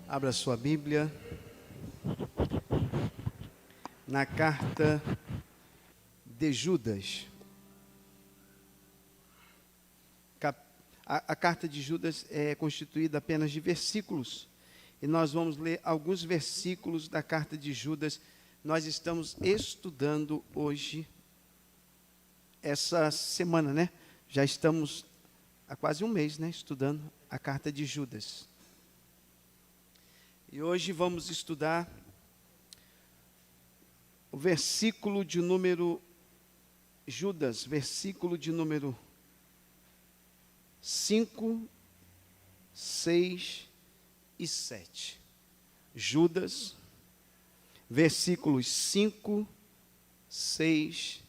Abra sua Bíblia na carta de Judas. A carta de Judas é constituída apenas de versículos. E nós vamos ler alguns versículos da carta de Judas. Nós estamos estudando hoje, essa semana, né? Já estamos há quase um mês, né? Estudando a carta de Judas. E hoje vamos estudar o versículo de número Judas, versículo de número 5, 6 e 7. Judas, versículos 5, 6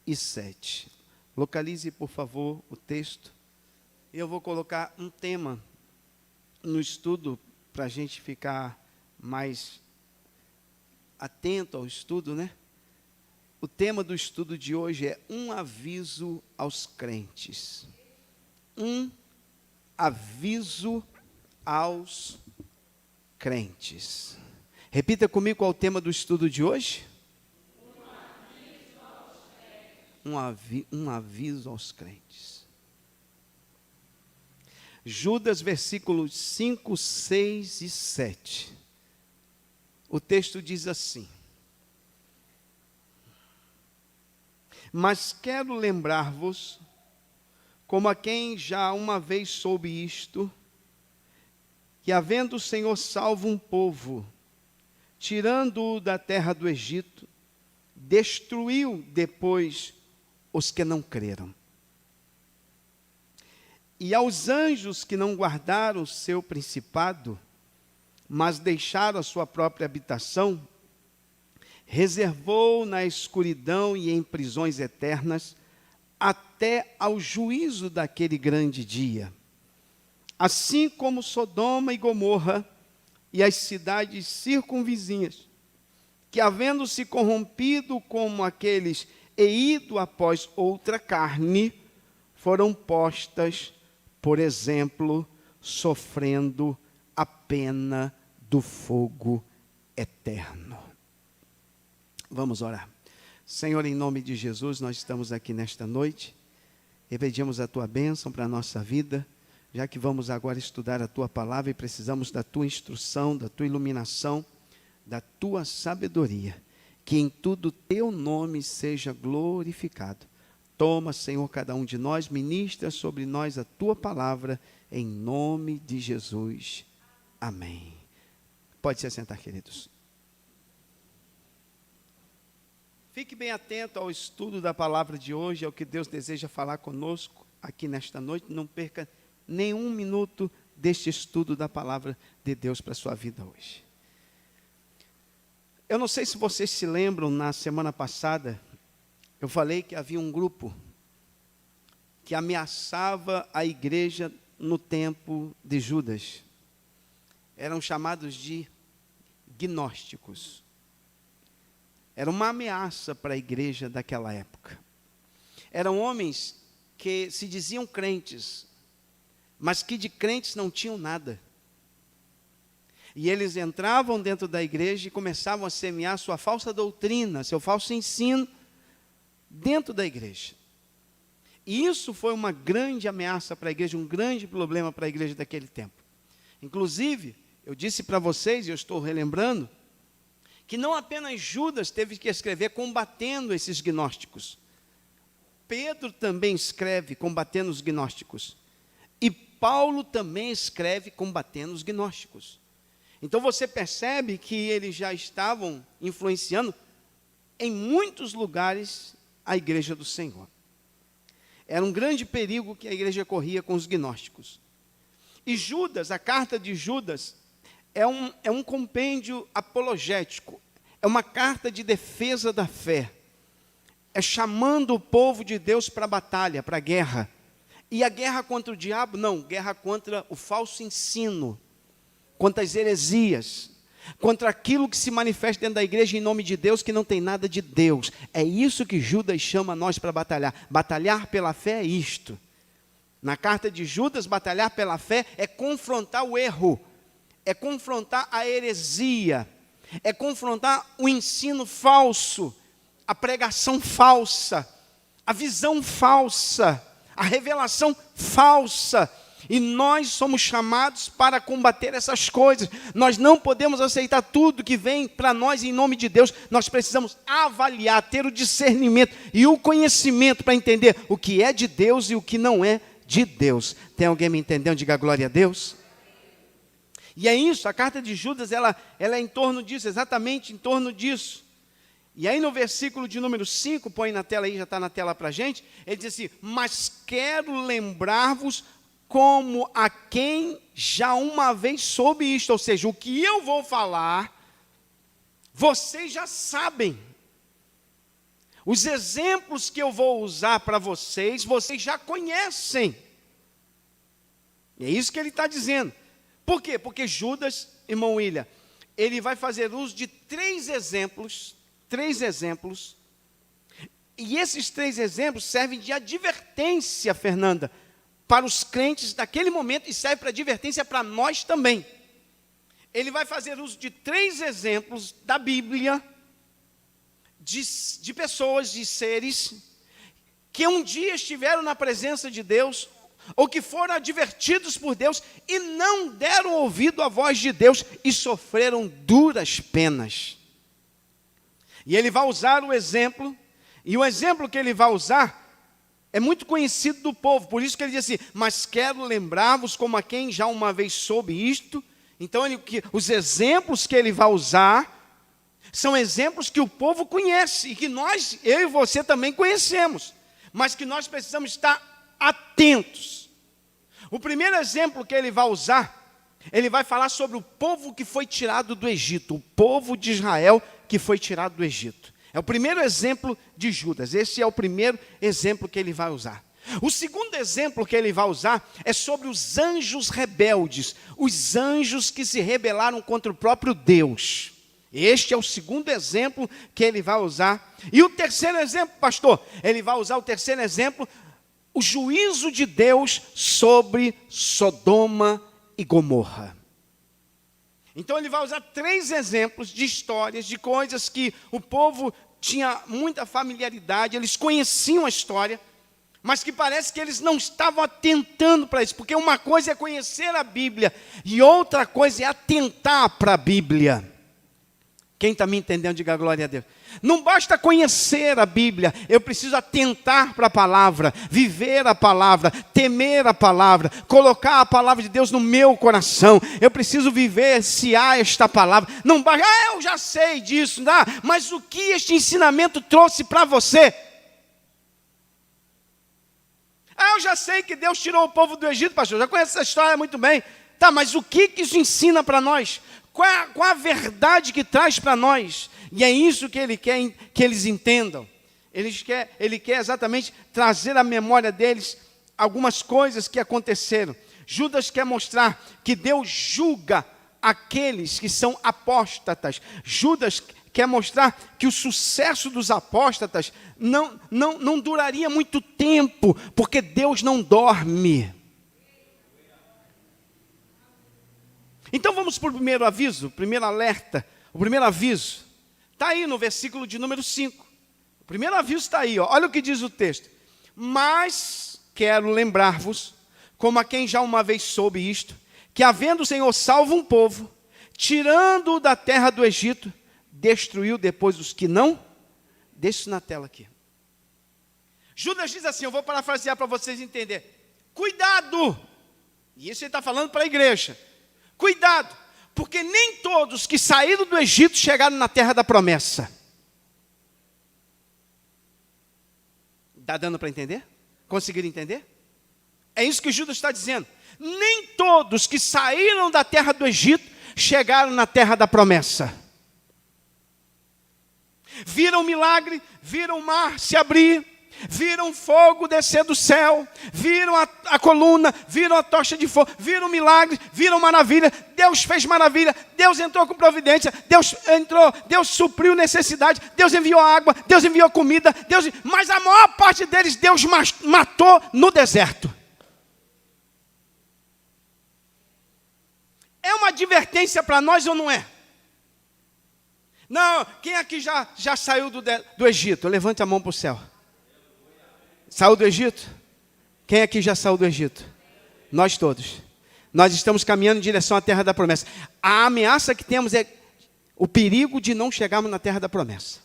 e 7. Localize, por favor, o texto. Eu vou colocar um tema no estudo para a gente ficar mais atento ao estudo, né? O tema do estudo de hoje é um aviso aos crentes. Um aviso aos crentes. Repita comigo qual é o tema do estudo de hoje. Um aviso aos crentes. Judas, versículos 5, 6 e 7. O texto diz assim: mas quero lembrar-vos, como a quem já uma vez soube isto, que havendo o Senhor salvo um povo, tirando-o da terra do Egito, destruiu depois os que não creram. E aos anjos que não guardaram o seu principado, mas deixaram a sua própria habitação, reservou na escuridão e em prisões eternas, até ao juízo daquele grande dia. Assim como Sodoma e Gomorra e as cidades circunvizinhas, que havendo se corrompido como aqueles e ido após outra carne, foram postas, por exemplo, sofrendo a pena do fogo eterno. Vamos orar. Senhor, em nome de Jesus, nós estamos aqui nesta noite e pedimos a Tua bênção para a nossa vida, já que vamos agora estudar a Tua palavra e precisamos da Tua instrução, da Tua iluminação, da Tua sabedoria. Que em tudo Teu nome seja glorificado. Toma, Senhor, cada um de nós, ministra sobre nós a Tua palavra, em nome de Jesus. Amém. Pode se assentar, queridos. Fique bem atento ao estudo da palavra de hoje, ao que Deus deseja falar conosco aqui nesta noite. Não perca nenhum minuto deste estudo da palavra de Deus para a sua vida hoje. Eu não sei se vocês se lembram, na semana passada, eu falei que havia um grupo que ameaçava a igreja no tempo de Judas. Eram chamados de gnósticos. Era uma ameaça para a igreja daquela época. Eram homens que se diziam crentes, mas que de crentes não tinham nada. E eles entravam dentro da igreja e começavam a semear sua falsa doutrina, seu falso ensino, dentro da igreja. E isso foi uma grande ameaça para a igreja, um grande problema para a igreja daquele tempo. Inclusive, eu disse para vocês, e eu estou relembrando, que não apenas Judas teve que escrever combatendo esses gnósticos. Pedro também escreve combatendo os gnósticos. E Paulo também escreve combatendo os gnósticos. Então você percebe que eles já estavam influenciando em muitos lugares a igreja do Senhor. Era um grande perigo que a igreja corria com os gnósticos. E Judas, a carta de Judas, é um compêndio apologético, é uma carta de defesa da fé, é chamando o povo de Deus para a batalha, para a guerra. E a guerra contra o diabo? Não, guerra contra o falso ensino, contra as heresias, contra aquilo que se manifesta dentro da igreja em nome de Deus, que não tem nada de Deus. É isso que Judas chama nós para batalhar. Batalhar pela fé é isto. Na carta de Judas, batalhar pela fé é confrontar o erro, é confrontar a heresia, é confrontar o ensino falso, a pregação falsa, a visão falsa, a revelação falsa. E nós somos chamados para combater essas coisas. Nós não podemos aceitar tudo que vem para nós em nome de Deus. Nós precisamos avaliar, ter o discernimento e o conhecimento para entender o que é de Deus e o que não é de Deus. Tem alguém me entendendo? Diga glória a Deus. E é isso, a carta de Judas, ela é em torno disso, exatamente em torno disso. E aí no versículo de número 5, põe na tela aí, já está na tela para a gente, ele diz assim: mas quero lembrar-vos como a quem já uma vez soube isto, ou seja, o que eu vou falar, vocês já sabem. Os exemplos que eu vou usar para vocês, vocês já conhecem. E é isso que ele está dizendo. Por quê? Porque Judas, irmão William, ele vai fazer uso de três exemplos, e esses três exemplos servem de advertência, Fernanda, para os crentes daquele momento, e serve para advertência para nós também. Ele vai fazer uso de três exemplos da Bíblia, de pessoas, de seres, que um dia estiveram na presença de Deus, ou que foram advertidos por Deus, e não deram ouvido à voz de Deus, e sofreram duras penas. E ele vai usar o exemplo, e o exemplo que ele vai usar é muito conhecido do povo, por isso que ele diz assim: mas quero lembrar-vos como a quem já uma vez soube isto. Então os exemplos que ele vai usar são exemplos que o povo conhece, e que nós, eu e você também conhecemos, mas que nós precisamos estar atentos. O primeiro exemplo que ele vai usar, ele vai falar sobre o povo que foi tirado do Egito, o povo de Israel que foi tirado do Egito. É o primeiro exemplo de Judas, esse é o primeiro exemplo que ele vai usar. O segundo exemplo que ele vai usar é sobre os anjos rebeldes, os anjos que se rebelaram contra o próprio Deus. Este é o segundo exemplo que ele vai usar. E o terceiro exemplo, pastor, ele vai usar o terceiro exemplo, o juízo de Deus sobre Sodoma e Gomorra. Então ele vai usar três exemplos de histórias, de coisas que o povo tinha muita familiaridade, eles conheciam a história, mas que parece que eles não estavam atentando para isso, porque uma coisa é conhecer a Bíblia, e outra coisa é atentar para a Bíblia. Quem está me entendendo, diga glória a Deus. Não basta conhecer a Bíblia, eu preciso atentar para a palavra, viver a palavra, temer a palavra, colocar a palavra de Deus no meu coração. Eu preciso vivenciar esta palavra. Não basta, eu já sei disso, mas o que este ensinamento trouxe para você? Eu já sei que Deus tirou o povo do Egito, pastor, já conheço essa história muito bem. Tá, mas o que isso ensina para nós? Qual a verdade que traz para nós? E é isso que ele quer que eles entendam. Ele quer exatamente trazer à memória deles algumas coisas que aconteceram. Judas quer mostrar que Deus julga aqueles que são apóstatas. Judas quer mostrar que o sucesso dos apóstatas não duraria muito tempo, porque Deus não dorme. Então vamos para o primeiro aviso, primeiro alerta, o primeiro aviso. Está aí no versículo de número 5. O primeiro aviso está aí, olha o que diz o texto. Mas quero lembrar-vos, como a quem já uma vez soube isto, que havendo o Senhor salvo um povo, tirando-o da terra do Egito, destruiu depois os que não. Deixa isso na tela aqui. Judas diz assim, eu vou parafrasear para vocês entenderem. Cuidado! E isso ele está falando para a igreja. Cuidado, porque nem todos que saíram do Egito chegaram na terra da promessa. Está dando para entender? Conseguiram entender? É isso que Judas está dizendo. Nem todos que saíram da terra do Egito chegaram na terra da promessa. Viram o milagre, viram o mar se abrir, viram fogo descer do céu, viram a coluna, viram a tocha de fogo, viram o milagre, viram maravilha, Deus fez maravilha, Deus entrou com providência, Deus supriu necessidade, Deus enviou água, Deus enviou comida, mas a maior parte deles Deus matou no deserto. É uma advertência para nós ou não é? Não, quem aqui já saiu do Egito? Levante a mão para o céu. Saiu do Egito? Quem aqui já saiu do Egito? Nós todos. Nós estamos caminhando em direção à terra da promessa. A ameaça que temos é o perigo de não chegarmos na terra da promessa.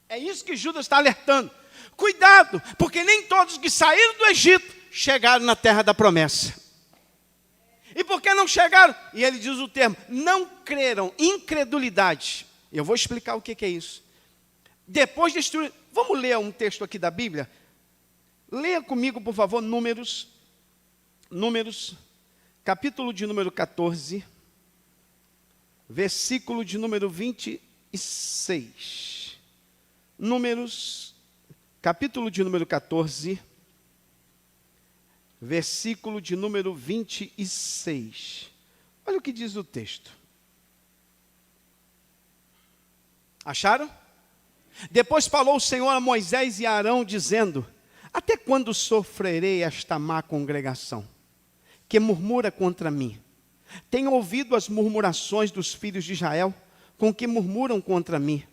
É isso que Judas está alertando. Cuidado, porque nem todos que saíram do Egito chegaram na terra da promessa. E por que não chegaram? E ele diz o termo, não creram, incredulidade. Eu vou explicar o que é isso. Depois de destruir, vamos ler um texto aqui da Bíblia? Leia comigo, por favor, Números, capítulo de número 14, versículo de número 26. Números, capítulo de número 14, versículo de número 26. Olha o que diz o texto. Acharam? Depois falou o Senhor a Moisés e a Arão, dizendo: até quando sofrerei esta má congregação, que murmura contra mim? Tenho ouvido as murmurações dos filhos de Israel, com que murmuram contra mim.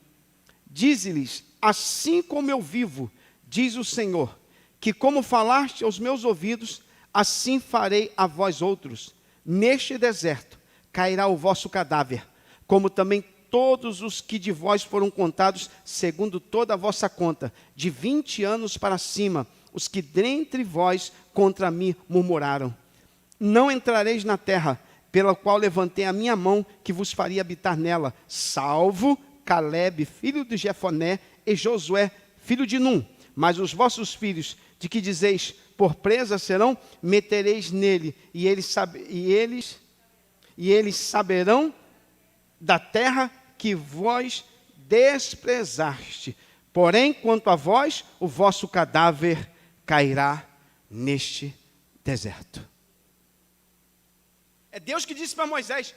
Dize-lhes: assim como eu vivo, diz o Senhor, que como falaste aos meus ouvidos, assim farei a vós outros. Neste deserto cairá o vosso cadáver, como também todos os que de vós foram contados, segundo toda a vossa conta, de 20 anos para cima, os que dentre vós contra mim murmuraram. Não entrareis na terra, pela qual levantei a minha mão, que vos faria habitar nela, salvo Calebe, filho de Jefoné, e Josué, filho de Num. Mas os vossos filhos, de que dizeis, por presa serão, metereis nele, e eles saberão da terra que vós desprezaste. Porém, quanto a vós, o vosso cadáver cairá neste deserto. É Deus que disse para Moisés: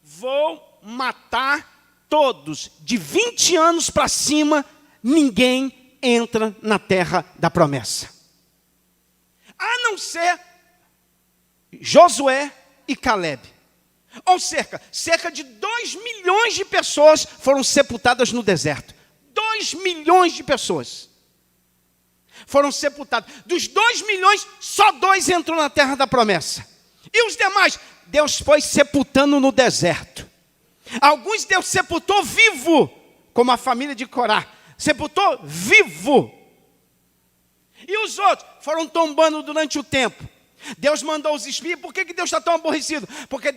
vou matar todos, de 20 anos para cima, ninguém entra na terra da promessa. A não ser Josué e Calebe. Ou cerca de 2 milhões de pessoas foram sepultadas no deserto. 2 milhões de pessoas foram sepultadas. Dos 2 milhões, só 2 entrou na terra da promessa. E os demais, Deus foi sepultando no deserto. Alguns Deus sepultou vivo, como a família de Corá. Sepultou vivo. E os outros foram tombando durante o tempo. Deus mandou os espias. Por que Deus está tão aborrecido? Porque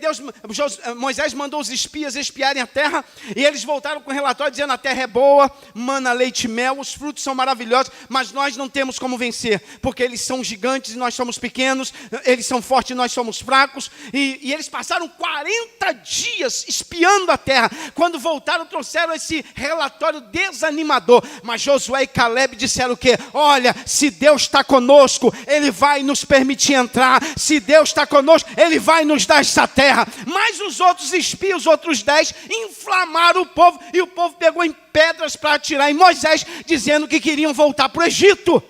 Moisés mandou os espias espiarem a terra, e eles voltaram com o relatório dizendo: a terra é boa, mana, leite e mel, os frutos são maravilhosos, mas nós não temos como vencer, porque eles são gigantes e nós somos pequenos, eles são fortes e nós somos fracos. E eles passaram 40 dias espiando a terra. Quando voltaram, trouxeram esse relatório desanimador. Mas Josué e Calebe disseram o quê? Olha, se Deus está conosco, Ele vai nos permitir entrar. Se Deus está conosco, Ele vai nos dar essa terra. Mas os outros espias, os outros 10, inflamaram o povo, e o povo pegou em pedras para atirar em Moisés, dizendo que queriam voltar para o Egito.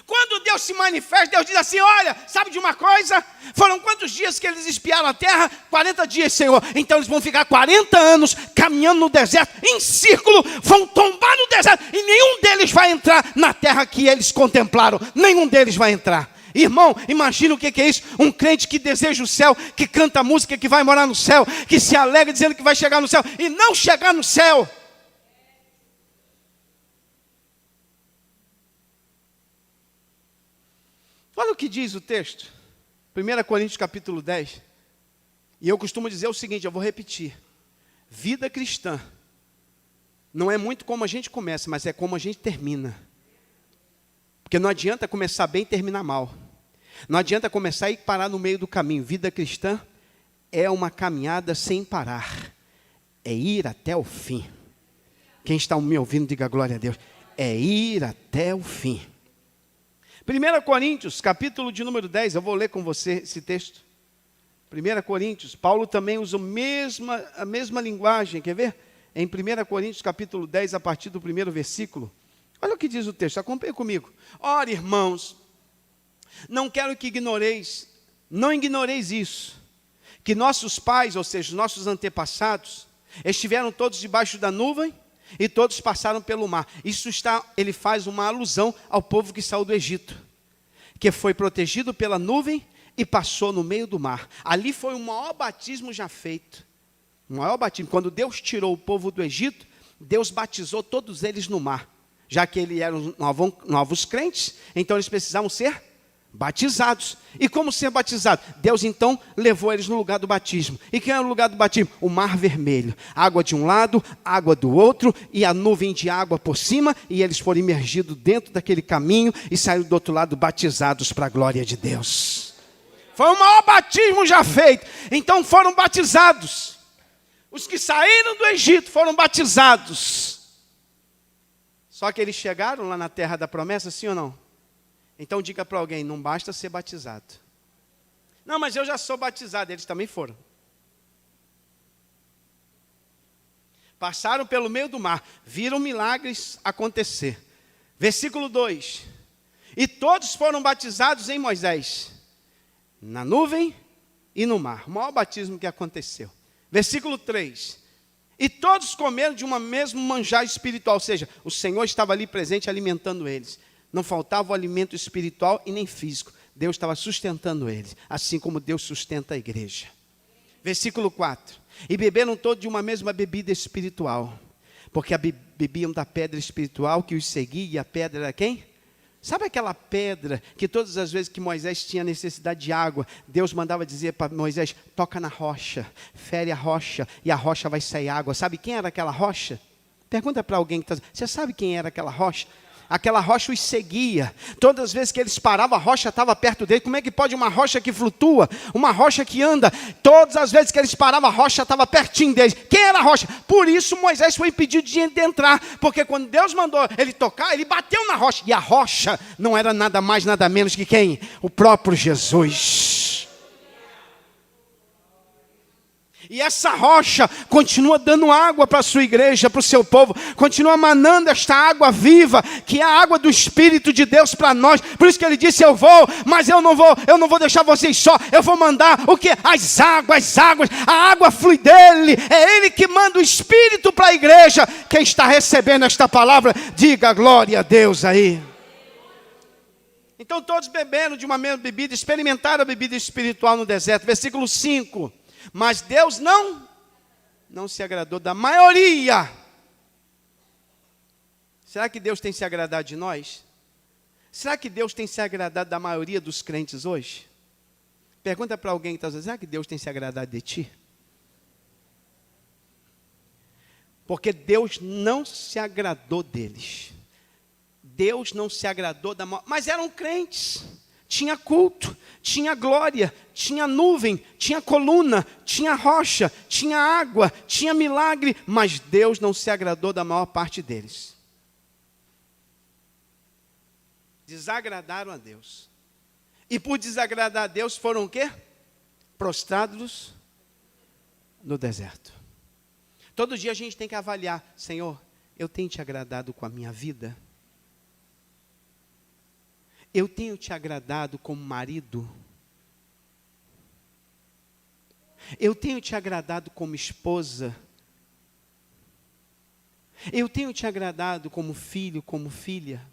Quando Deus se manifesta, Deus diz assim: olha, sabe de uma coisa? Foram quantos dias que eles espiaram a terra? 40 dias, Senhor. Então eles vão ficar 40 anos caminhando no deserto, em círculo, vão tombar no deserto, e nenhum deles vai entrar na terra que eles contemplaram. Nenhum deles vai entrar. Irmão, imagina o que é isso. Um crente que deseja o céu, que canta música, que vai morar no céu, que se alegra dizendo que vai chegar no céu, e não chegar no céu. Olha o que diz o texto, 1 Coríntios capítulo 10, e eu costumo dizer o seguinte, eu vou repetir: vida cristã não é muito como a gente começa, mas é como a gente termina. Porque não adianta começar bem e terminar mal. Não adianta começar e parar no meio do caminho. Vida cristã é uma caminhada sem parar, é ir até o fim. Quem está me ouvindo, diga glória a Deus. É ir até o fim. 1 Coríntios, capítulo de número 10, eu vou ler com você esse texto. 1 Coríntios, Paulo também usa a mesma linguagem, quer ver? Em 1 Coríntios, capítulo 10, a partir do 1º versículo. Olha o que diz o texto, acompanhe comigo. Ora, irmãos, não quero que ignoreis Não ignoreis isso, que nossos pais, ou seja, nossos antepassados, estiveram todos debaixo da nuvem e todos passaram pelo mar. Ele faz uma alusão ao povo que saiu do Egito, que foi protegido pela nuvem e passou no meio do mar. Ali foi o maior batismo já feito. O maior batismo. Quando Deus tirou o povo do Egito, Deus batizou todos eles no mar. Já que eles eram novos crentes, então eles precisavam ser batizados. E como ser batizados? Deus então levou eles no lugar do batismo. E quem era o lugar do batismo? O mar vermelho. Água de um lado, água do outro, e a nuvem de água por cima, e eles foram imergidos dentro daquele caminho e saíram do outro lado batizados para a glória de Deus. Foi o maior batismo já feito. Então foram batizados. Os que saíram do Egito foram batizados. Só que eles chegaram lá na terra da promessa, sim ou não? Então diga para alguém, não basta ser batizado. Não, mas eu já sou batizado. Eles também foram. Passaram pelo meio do mar, viram milagres acontecer. Versículo 2. E todos foram batizados em Moisés, na nuvem e no mar. O maior batismo que aconteceu. Versículo 3. E todos comeram de uma mesma manjar espiritual, ou seja, o Senhor estava ali presente alimentando eles. Não faltava o alimento espiritual e nem físico. Deus estava sustentando eles, assim como Deus sustenta a igreja. Versículo 4. E beberam todos de uma mesma bebida espiritual, porque bebiam da pedra espiritual que os seguia, e a pedra era quem? Sabe aquela pedra que todas as vezes que Moisés tinha necessidade de água, Deus mandava dizer para Moisés, toca na rocha, fere a rocha, e a rocha vai sair água. Sabe quem era aquela rocha? Pergunta para alguém que está... Você sabe quem era aquela rocha? Aquela rocha os seguia. Todas as vezes que eles paravam, a rocha estava perto dele. Como é que pode uma rocha que flutua, uma rocha que anda? Todas as vezes que eles paravam, a rocha estava pertinho deles. Quem era a rocha? Por isso Moisés foi impedido de entrar. Porque quando Deus mandou ele tocar, ele bateu na rocha. E a rocha não era nada mais, nada menos que quem? O próprio Jesus. E essa rocha continua dando água para a sua igreja, para o seu povo. Continua manando esta água viva, que é a água do Espírito de Deus para nós. Por isso que ele disse, eu vou, mas eu não vou deixar vocês só. Eu vou mandar o quê? As águas. A água flui dele. É ele que manda o Espírito para a igreja. Quem está recebendo esta palavra, diga glória a Deus aí. Então todos beberam de uma mesma bebida, experimentaram a bebida espiritual no deserto. Versículo 5. Mas Deus não se agradou da maioria. Será que Deus tem se agradado de nós? Será que Deus tem se agradado da maioria dos crentes hoje? Pergunta para alguém que está dizendo, será que Deus tem se agradado de ti? Porque Deus não se agradou deles. Deus não se agradou da maioria. Mas eram crentes. Tinha culto, tinha glória, tinha nuvem, tinha coluna, tinha rocha, tinha água, tinha milagre, mas Deus não se agradou da maior parte deles. Desagradaram a Deus. E por desagradar a Deus foram o quê? Prostrados no deserto. Todo dia a gente tem que avaliar, Senhor, eu tenho te agradado com a minha vida? Eu tenho te agradado como marido? Eu tenho te agradado como esposa? Eu tenho te agradado como filho, como filha?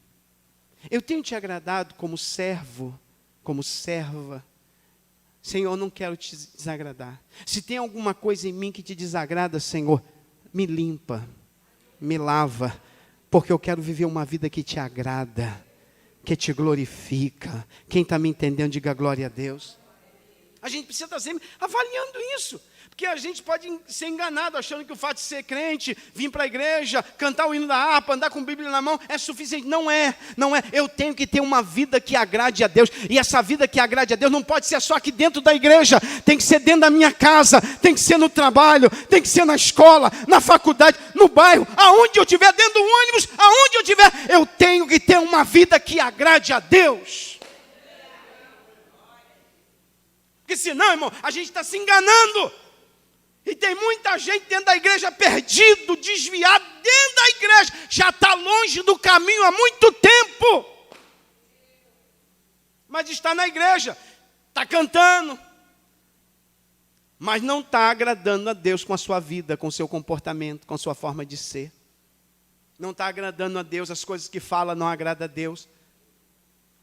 Eu tenho te agradado como servo, como serva? Senhor, eu não quero te desagradar. Se tem alguma coisa em mim que te desagrada, Senhor, me limpa, me lava, porque eu quero viver uma vida que te agrada, que te glorifica. Quem está me entendendo, diga glória a Deus. A gente precisa estar sempre avaliando isso, porque a gente pode ser enganado, achando que o fato de ser crente, vir para a igreja, cantar o hino da harpa, andar com a Bíblia na mão, é suficiente. Não é. Eu tenho que ter uma vida que agrade a Deus, e essa vida que agrade a Deus não pode ser só aqui dentro da igreja, tem que ser dentro da minha casa, tem que ser no trabalho, tem que ser na escola, na faculdade, no bairro, aonde eu estiver, dentro do ônibus, aonde eu estiver, eu tenho que ter uma vida que agrade a Deus. Porque senão, irmão, a gente está se enganando. E tem muita gente dentro da igreja perdido, desviado, dentro da igreja. Já está longe do caminho há muito tempo. Mas está na igreja. está cantando, mas não está agradando a Deus com a sua vida, com o seu comportamento, com a sua forma de ser. Não está agradando a Deus, as coisas que fala não agrada a Deus.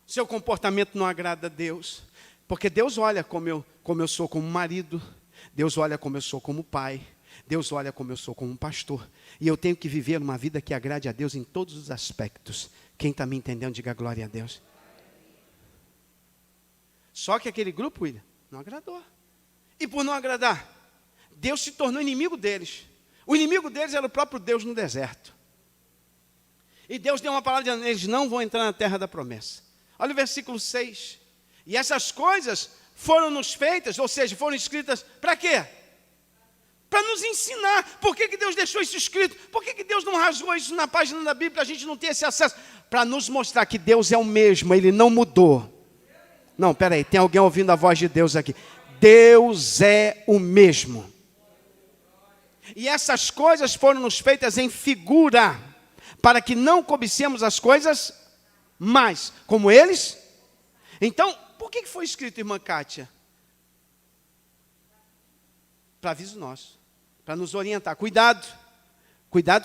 Seu comportamento não agrada a Deus. Porque Deus olha como eu sou como marido, Deus olha como eu sou como pai, Deus olha como eu sou como pastor. E eu tenho que viver uma vida que agrade a Deus em todos os aspectos. Quem está me entendendo, diga glória a Deus. Só que aquele grupo, William, não agradou. E por não agradar, Deus se tornou inimigo deles. O inimigo deles era o próprio Deus no deserto. E Deus deu uma palavra dizendo, eles não vão entrar na terra da promessa. Olha o versículo 6. E essas coisas foram nos feitas, ou seja, foram escritas para quê? Para nos ensinar. Por que Deus deixou isso escrito? Por que Deus não rasgou isso na página da Bíblia para a gente não ter esse acesso? Para nos mostrar que Deus é o mesmo, Ele não mudou. Não, peraí, tem alguém ouvindo a voz de Deus aqui. Deus é o mesmo. E essas coisas foram nos feitas em figura, para que não cobicemos as coisas mais, como eles. Então, por que foi escrito, irmã Kátia? Para aviso nosso, para nos orientar. Cuidado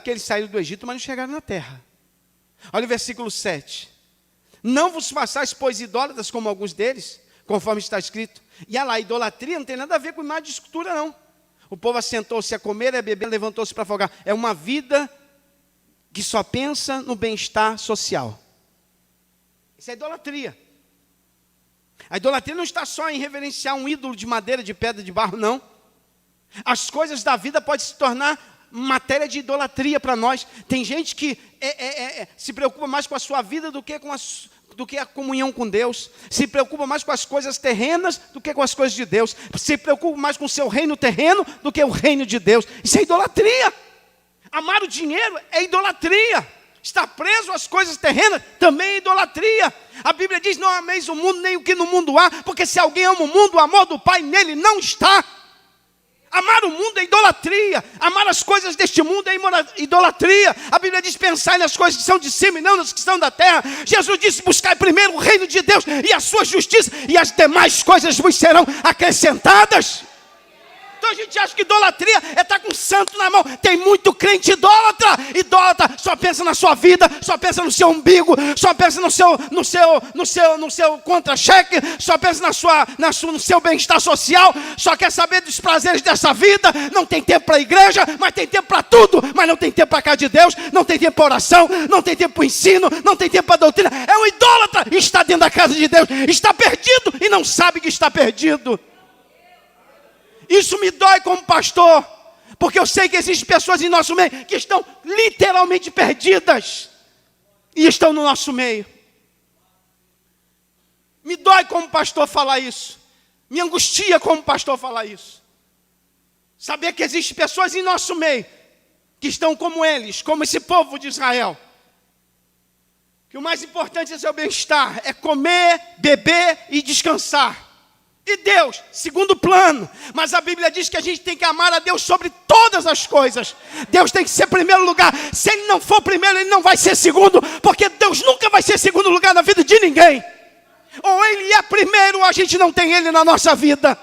que eles saíram do Egito, mas não chegaram na terra. Olha o versículo 7. Não vos façais, pois, idólatras como alguns deles, conforme está escrito. E olha lá, idolatria não tem nada a ver com imagem de escultura, não. O povo assentou-se a comer e a beber, levantou-se para folgar. É uma vida que só pensa no bem-estar social. Isso é idolatria. A idolatria não está só em reverenciar um ídolo de madeira, de pedra, de barro, não. As coisas da vida podem se tornar matéria de idolatria para nós. Tem gente que se preocupa mais com a sua vida do que a comunhão com Deus. Se preocupa mais com as coisas terrenas do que com as coisas de Deus. Se preocupa mais com o seu reino terreno do que o reino de Deus. Isso é idolatria. Amar o dinheiro é idolatria. Estar preso às coisas terrenas também é idolatria. A Bíblia diz, não ameis o mundo nem o que no mundo há, porque se alguém ama o mundo, o amor do Pai nele não está. Amar o mundo é idolatria. Amar as coisas deste mundo é idolatria. A Bíblia diz, pensai nas coisas que são de cima e não nas que são da terra. Jesus disse, buscai primeiro o reino de Deus e a sua justiça, e as demais coisas vos serão acrescentadas. Então a gente acha que idolatria é estar com o santo na mão. Tem muito crente idólatra. Idólatra só pensa na sua vida, só pensa no seu umbigo, só pensa no seu contra-cheque, só pensa no seu bem-estar social, só quer saber dos prazeres dessa vida. Não tem tempo para a igreja, mas tem tempo para tudo, mas não tem tempo para a casa de Deus, não tem tempo para oração, não tem tempo para o ensino, não tem tempo para a doutrina. É um idólatra, está dentro da casa de Deus, está perdido e não sabe que está perdido. Isso me dói como pastor, porque eu sei que existem pessoas em nosso meio que estão literalmente perdidas e estão no nosso meio. Me dói como pastor falar isso, me angustia como pastor falar isso. Saber que existem pessoas em nosso meio que estão como eles, como esse povo de Israel. Que o mais importante é seu bem-estar, é comer, beber e descansar. E Deus, segundo plano. Mas a Bíblia diz que a gente tem que amar a Deus sobre todas as coisas. Deus tem que ser primeiro lugar. Se Ele não for primeiro, Ele não vai ser segundo. Porque Deus nunca vai ser segundo lugar na vida de ninguém. Ou Ele é primeiro, ou a gente não tem Ele na nossa vida.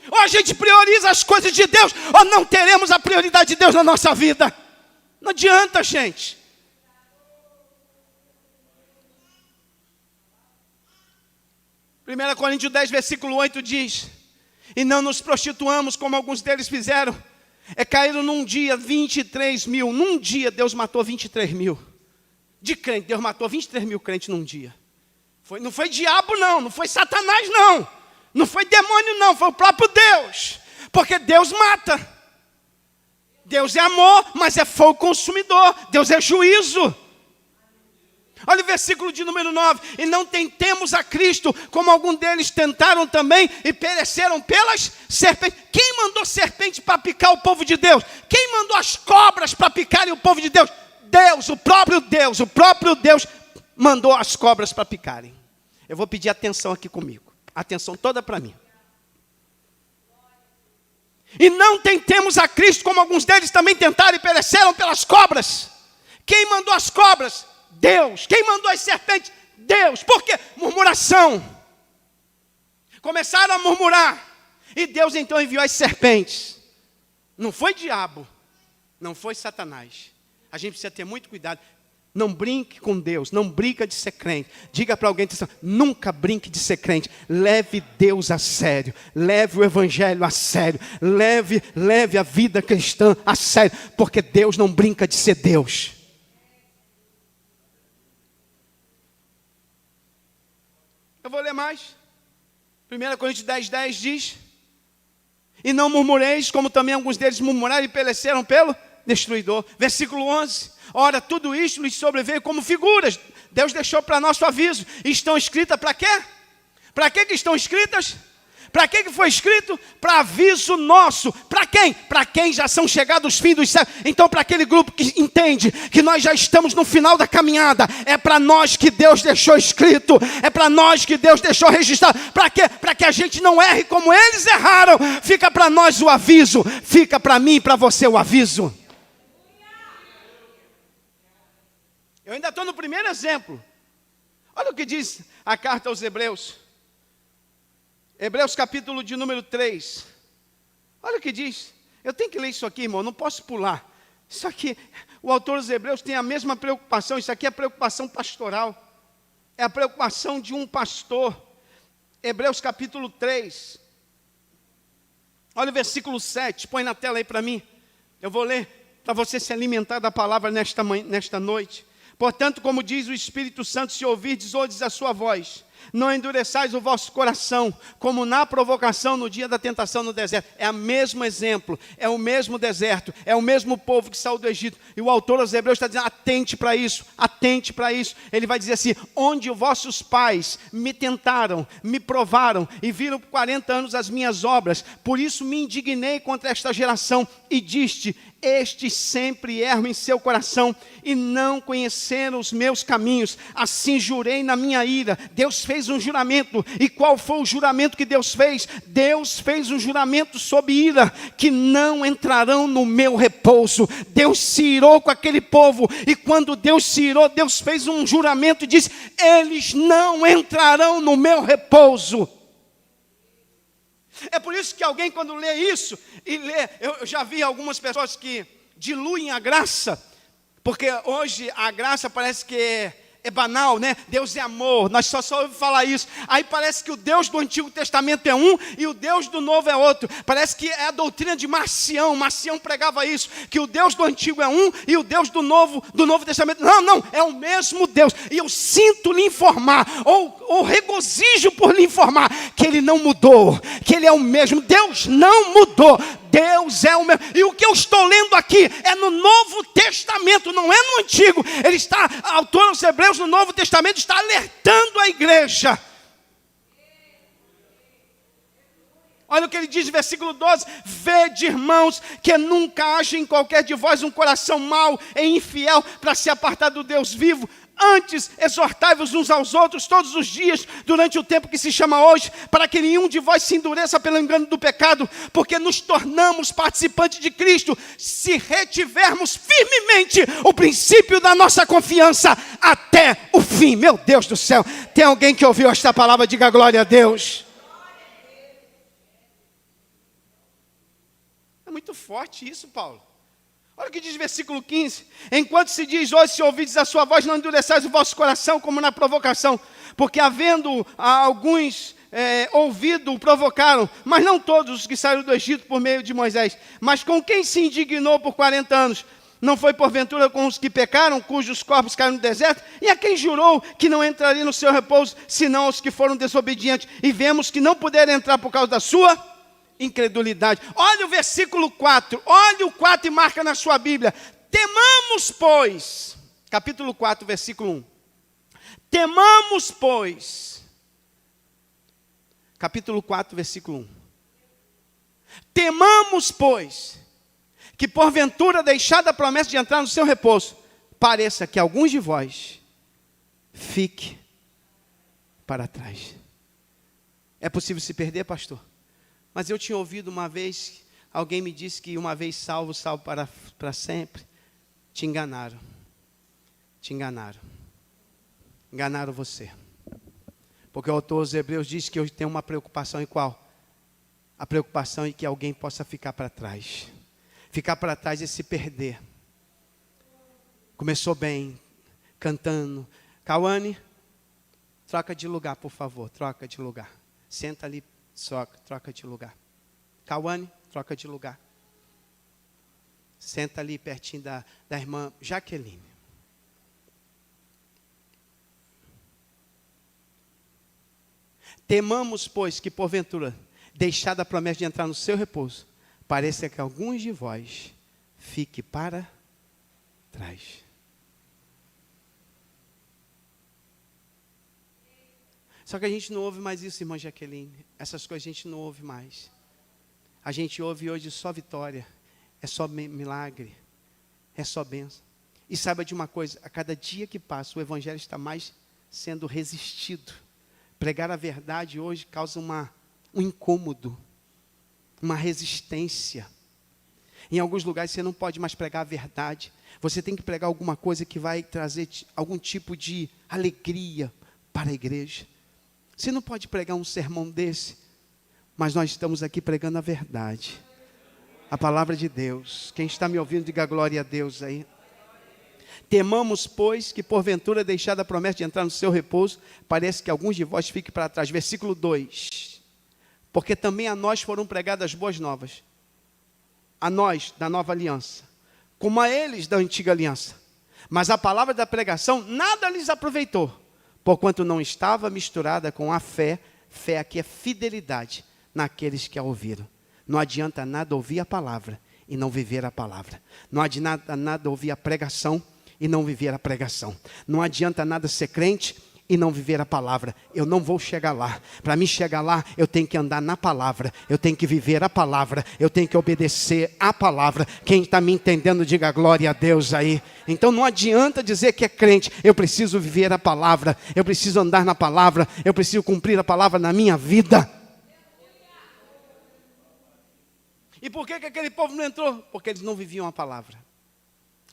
Ou a gente prioriza as coisas de Deus, ou não teremos a prioridade de Deus na nossa vida. Não adianta, gente. 1 Coríntios 10, versículo 8 diz, e não nos prostituamos como alguns deles fizeram. Caíram num dia 23 mil. Num dia Deus matou 23 mil. De crente, Deus matou 23 mil crentes num dia. Não foi diabo não, não foi Satanás não. Não foi demônio não, foi o próprio Deus. Porque Deus mata. Deus é amor, mas é fogo consumidor. Deus é juízo. Olha o versículo de número 9. E não tentemos a Cristo, como alguns deles tentaram também e pereceram pelas serpentes. Quem mandou serpente para picar o povo de Deus? Quem mandou as cobras para picarem o povo de Deus? Deus, o próprio Deus mandou as cobras para picarem. Eu vou pedir atenção aqui comigo. Atenção toda para mim. E não tentemos a Cristo, como alguns deles também tentaram e pereceram pelas cobras. Quem mandou as cobras? Deus. Quem mandou as serpentes? Deus. Por quê? Murmuração. começaram a murmurar. E Deus então enviou as serpentes. Não foi diabo, não foi Satanás. A gente precisa ter muito cuidado. Não brinque com Deus, não brinca de ser crente. Diga para alguém, nunca brinque de ser crente. Leve Deus a sério, leve o evangelho a sério, leve a vida cristã a sério, porque Deus não brinca de ser Deus. Eu vou ler mais. 1 Coríntios 10:10 diz: e não murmureis, como também alguns deles murmuraram e pereceram pelo destruidor. Versículo 11: ora, tudo isto lhes sobreveio como figuras. Deus deixou para nosso aviso. E estão escritas para quê? Para que estão escritas? Para que foi escrito? Para aviso nosso. Para quem? Para quem já são chegados os fins dos céus. Então, para aquele grupo que entende que nós já estamos no final da caminhada, é para nós que Deus deixou escrito, é para nós que Deus deixou registrado. Para quê? Para que a gente não erre como eles erraram. Fica para nós o aviso, fica para mim e para você o aviso. Eu ainda estou no primeiro exemplo. Olha o que diz a carta aos Hebreus. Hebreus capítulo de número 3. Olha o que diz. Eu tenho que ler isso aqui, irmão, não posso pular. Isso aqui, o autor dos Hebreus tem a mesma preocupação. Isso aqui é preocupação pastoral. É a preocupação de um pastor. Hebreus capítulo 3. Olha o versículo 7. Põe na tela aí para mim. Eu vou ler para você se alimentar da palavra nesta noite. Portanto, como diz o Espírito Santo, se ouvirdes a sua voz, não endureçais o vosso coração, como na provocação no dia da tentação no deserto. É o mesmo exemplo, é o mesmo deserto, é o mesmo povo que saiu do Egito. E o autor aos Hebreus está dizendo, atente para isso, atente para isso. Ele vai dizer assim, onde os vossos pais me tentaram, me provaram, e viram por 40 anos as minhas obras, por isso me indignei contra esta geração, e diste, estes sempre erram em seu coração, e não conheceram os meus caminhos, assim jurei na minha ira. Deus fez um juramento, e qual foi o juramento que Deus fez? Deus fez um juramento sob ira, que não entrarão no meu repouso. Deus se irou com aquele povo, e quando Deus se irou, Deus fez um juramento e disse, eles não entrarão no meu repouso. É por isso que alguém quando lê isso, e lê, eu já vi algumas pessoas que diluem a graça, porque hoje a graça parece que é banal, né? Deus é amor, nós só ouvimos falar isso. Aí parece que o Deus do Antigo Testamento é um e o Deus do Novo é outro. Parece que é a doutrina de Marcião. Marcião pregava isso, que o Deus do Antigo é um e o Deus do Novo Testamento. Não, é o mesmo Deus. E eu sinto lhe informar, ou regozijo por lhe informar, que Ele não mudou, que Ele é o mesmo. Deus não mudou. Deus é o mesmo. E o que eu estou lendo aqui é no Novo Testamento, não é no Antigo. Ele está, autor aos Hebreus no Novo Testamento, está alertando a igreja. Olha o que ele diz no versículo 12. Vede, irmãos, que nunca haja em qualquer de vós um coração mau e infiel para se apartar do Deus vivo. Antes, exortai-vos uns aos outros todos os dias, durante o tempo que se chama hoje, para que nenhum de vós se endureça pelo engano do pecado, porque nos tornamos participantes de Cristo, se retivermos firmemente o princípio da nossa confiança até o fim. Meu Deus do céu, tem alguém que ouviu esta palavra? Diga glória a Deus. É muito forte isso, Paulo. Olha o que diz o versículo 15. Enquanto se diz hoje, se ouvides a sua voz, não endureçais o vosso coração como na provocação. Porque havendo alguns ouvido, o provocaram. Mas não todos os que saíram do Egito por meio de Moisés. Mas com quem se indignou por 40 anos? Não foi porventura com os que pecaram, cujos corpos caíram no deserto? E a quem jurou que não entraria no seu repouso, senão aos que foram desobedientes? E vemos que não puderam entrar por causa da sua incredulidade. Olha o versículo 4, olha o 4 e marca na sua Bíblia. Temamos, pois, capítulo 4, versículo 1. Temamos, pois, capítulo 4, versículo 1. Temamos, pois, que porventura deixada a promessa de entrar no seu repouso, pareça que alguns de vós fique para trás. É possível se perder, pastor? Mas eu tinha ouvido uma vez, alguém me disse que uma vez salvo, salvo para sempre. Te enganaram. Te enganaram. Enganaram você. Porque o autor dos Hebreus diz que hoje tem uma preocupação em qual? A preocupação em que alguém possa ficar para trás. Ficar para trás e se perder. Começou bem, cantando. Cauane, troca de lugar, por favor, troca de lugar. Senta ali, troca de lugar. Cauane, troca de lugar. Senta ali pertinho da irmã Jaqueline. Temamos, pois, que porventura, deixada a promessa de entrar no seu repouso, pareça que alguns de vós fique para trás. Só que a gente não ouve mais isso, irmã Jaqueline. Essas coisas a gente não ouve mais. A gente ouve hoje só vitória. É só milagre. É só bênção. E saiba de uma coisa, a cada dia que passa, o evangelho está mais sendo resistido. Pregar a verdade hoje causa um incômodo, uma resistência. Em alguns lugares você não pode mais pregar a verdade. Você tem que pregar alguma coisa que vai trazer algum tipo de alegria para a igreja. Você não pode pregar um sermão desse, mas nós estamos aqui pregando a verdade. A palavra de Deus. Quem está me ouvindo, diga glória a Deus aí. Temamos, pois, que porventura deixada a promessa de entrar no seu repouso, parece que alguns de vós fiquem para trás. Versículo 2. Porque também a nós foram pregadas as boas novas. A nós, da nova aliança. Como a eles, da antiga aliança. Mas a palavra da pregação nada lhes aproveitou. Porquanto não estava misturada com a fé. Fé aqui é fidelidade naqueles que a ouviram. Não adianta nada ouvir a palavra e não viver a palavra. Não adianta nada ouvir a pregação e não viver a pregação. Não adianta nada ser crente e não viver a palavra. Eu não vou chegar lá. Para mim chegar lá, eu tenho que andar na palavra. Eu tenho que viver a palavra. Eu tenho que obedecer a palavra. Quem está me entendendo, diga glória a Deus aí. Então não adianta dizer que é crente. Eu preciso viver a palavra. Eu preciso andar na palavra. Eu preciso cumprir a palavra na minha vida. E por que aquele povo não entrou? Porque eles não viviam a palavra.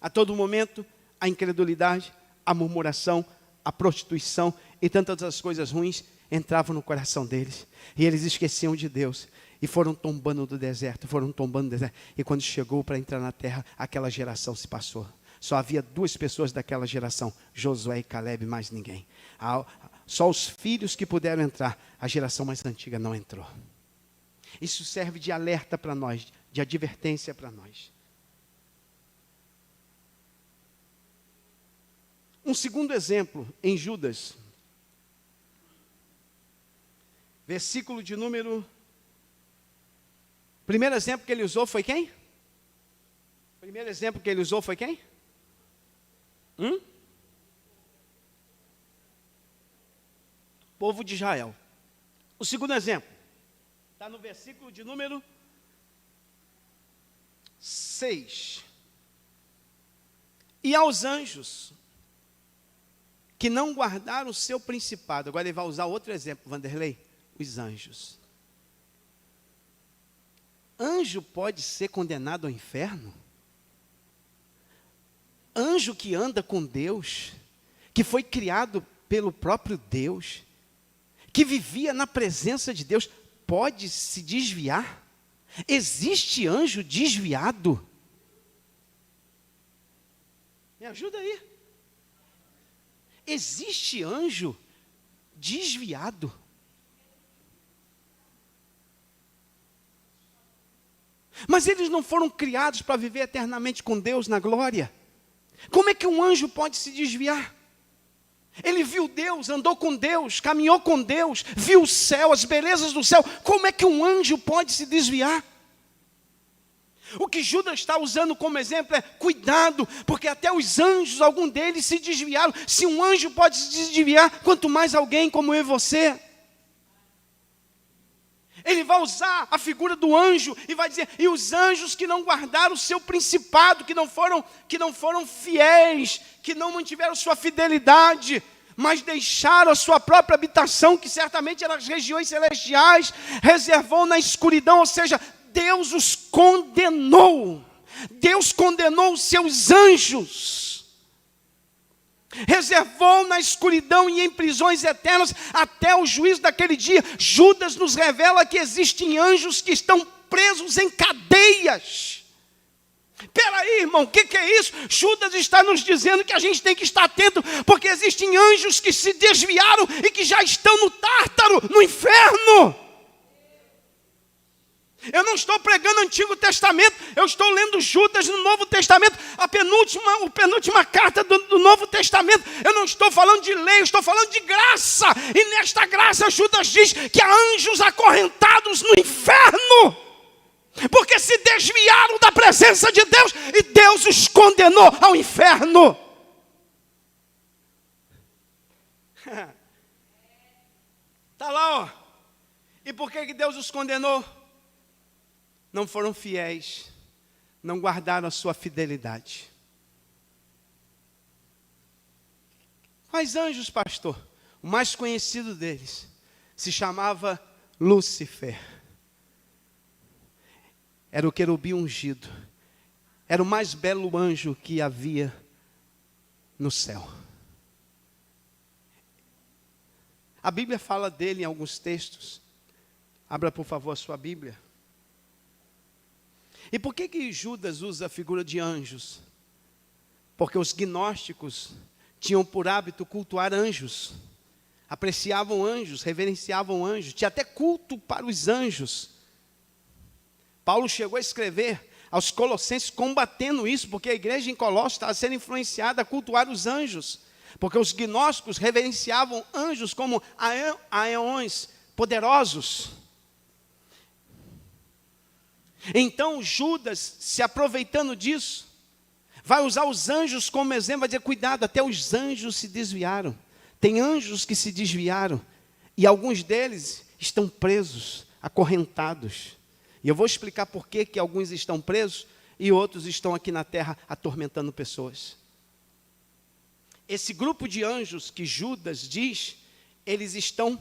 A todo momento, a incredulidade, a murmuração, a prostituição e tantas outras coisas ruins entravam no coração deles. E eles esqueciam de Deus. E foram tombando do deserto, E quando chegou para entrar na terra, aquela geração se passou. Só havia 2 pessoas daquela geração, Josué e Caleb, mais ninguém. Só os filhos que puderam entrar, a geração mais antiga não entrou. Isso serve de alerta para nós, de advertência para nós. Um segundo exemplo, em Judas. Versículo de número... Primeiro exemplo que ele usou foi quem? Primeiro exemplo que ele usou foi quem? Povo de Israel. O segundo exemplo. Está no versículo de número 6. E aos anjos que não guardaram o seu principado. Agora ele vai usar outro exemplo, Vanderlei. Os anjos. Anjo pode ser condenado ao inferno? Anjo que anda com Deus, que foi criado pelo próprio Deus, que vivia na presença de Deus, pode se desviar? Existe anjo desviado? Me ajuda aí. Existe anjo desviado? Mas eles não foram criados para viver eternamente com Deus na glória. Como é que um anjo pode se desviar? Ele viu Deus, andou com Deus, caminhou com Deus, viu o céu, as belezas do céu. Como é que um anjo pode se desviar? O que Judas está usando como exemplo é cuidado, porque até os anjos, algum deles se desviaram. Se um anjo pode se desviar, quanto mais alguém como eu e você. Ele vai usar a figura do anjo e vai dizer, e os anjos que não guardaram o seu principado, que não foram fiéis, que não mantiveram sua fidelidade, mas deixaram a sua própria habitação, que certamente eram as regiões celestiais, reservou na escuridão, ou seja, Deus os condenou. Deus condenou os seus anjos. reservou na escuridão e em prisões eternas até o juízo daquele dia. Judas nos revela que existem anjos que estão presos em cadeias. Peraí, irmão, o que é isso? Judas está nos dizendo que a gente tem que estar atento, porque existem anjos que se desviaram e que já estão no Tártaro, no inferno. Eu não estou pregando o Antigo Testamento, eu estou lendo Judas no Novo Testamento, a penúltima carta do Novo Testamento. Eu não estou falando de lei, eu estou falando de graça. E nesta graça Judas diz que há anjos acorrentados no inferno, porque se desviaram da presença de Deus e Deus os condenou ao inferno. Está lá, ó. E por que Deus os condenou? Não foram fiéis, não guardaram a sua fidelidade. Quais anjos, pastor? O mais conhecido deles se chamava Lúcifer. Era o querubim ungido. Era o mais belo anjo que havia no céu. A Bíblia fala dele em alguns textos. Abra, por favor, a sua Bíblia. E por que Judas usa a figura de anjos? Porque os gnósticos tinham por hábito cultuar anjos. Apreciavam anjos, reverenciavam anjos. Tinha até culto para os anjos. Paulo chegou a escrever aos Colossenses combatendo isso, porque a igreja em Colossos estava sendo influenciada a cultuar os anjos. Porque os gnósticos reverenciavam anjos como aeões poderosos. Então Judas, se aproveitando disso, vai usar os anjos como exemplo, vai dizer, cuidado, até os anjos se desviaram. Tem anjos que se desviaram, e alguns deles estão presos, acorrentados. E eu vou explicar por que alguns estão presos, e outros estão aqui na terra atormentando pessoas. Esse grupo de anjos que Judas diz, eles estão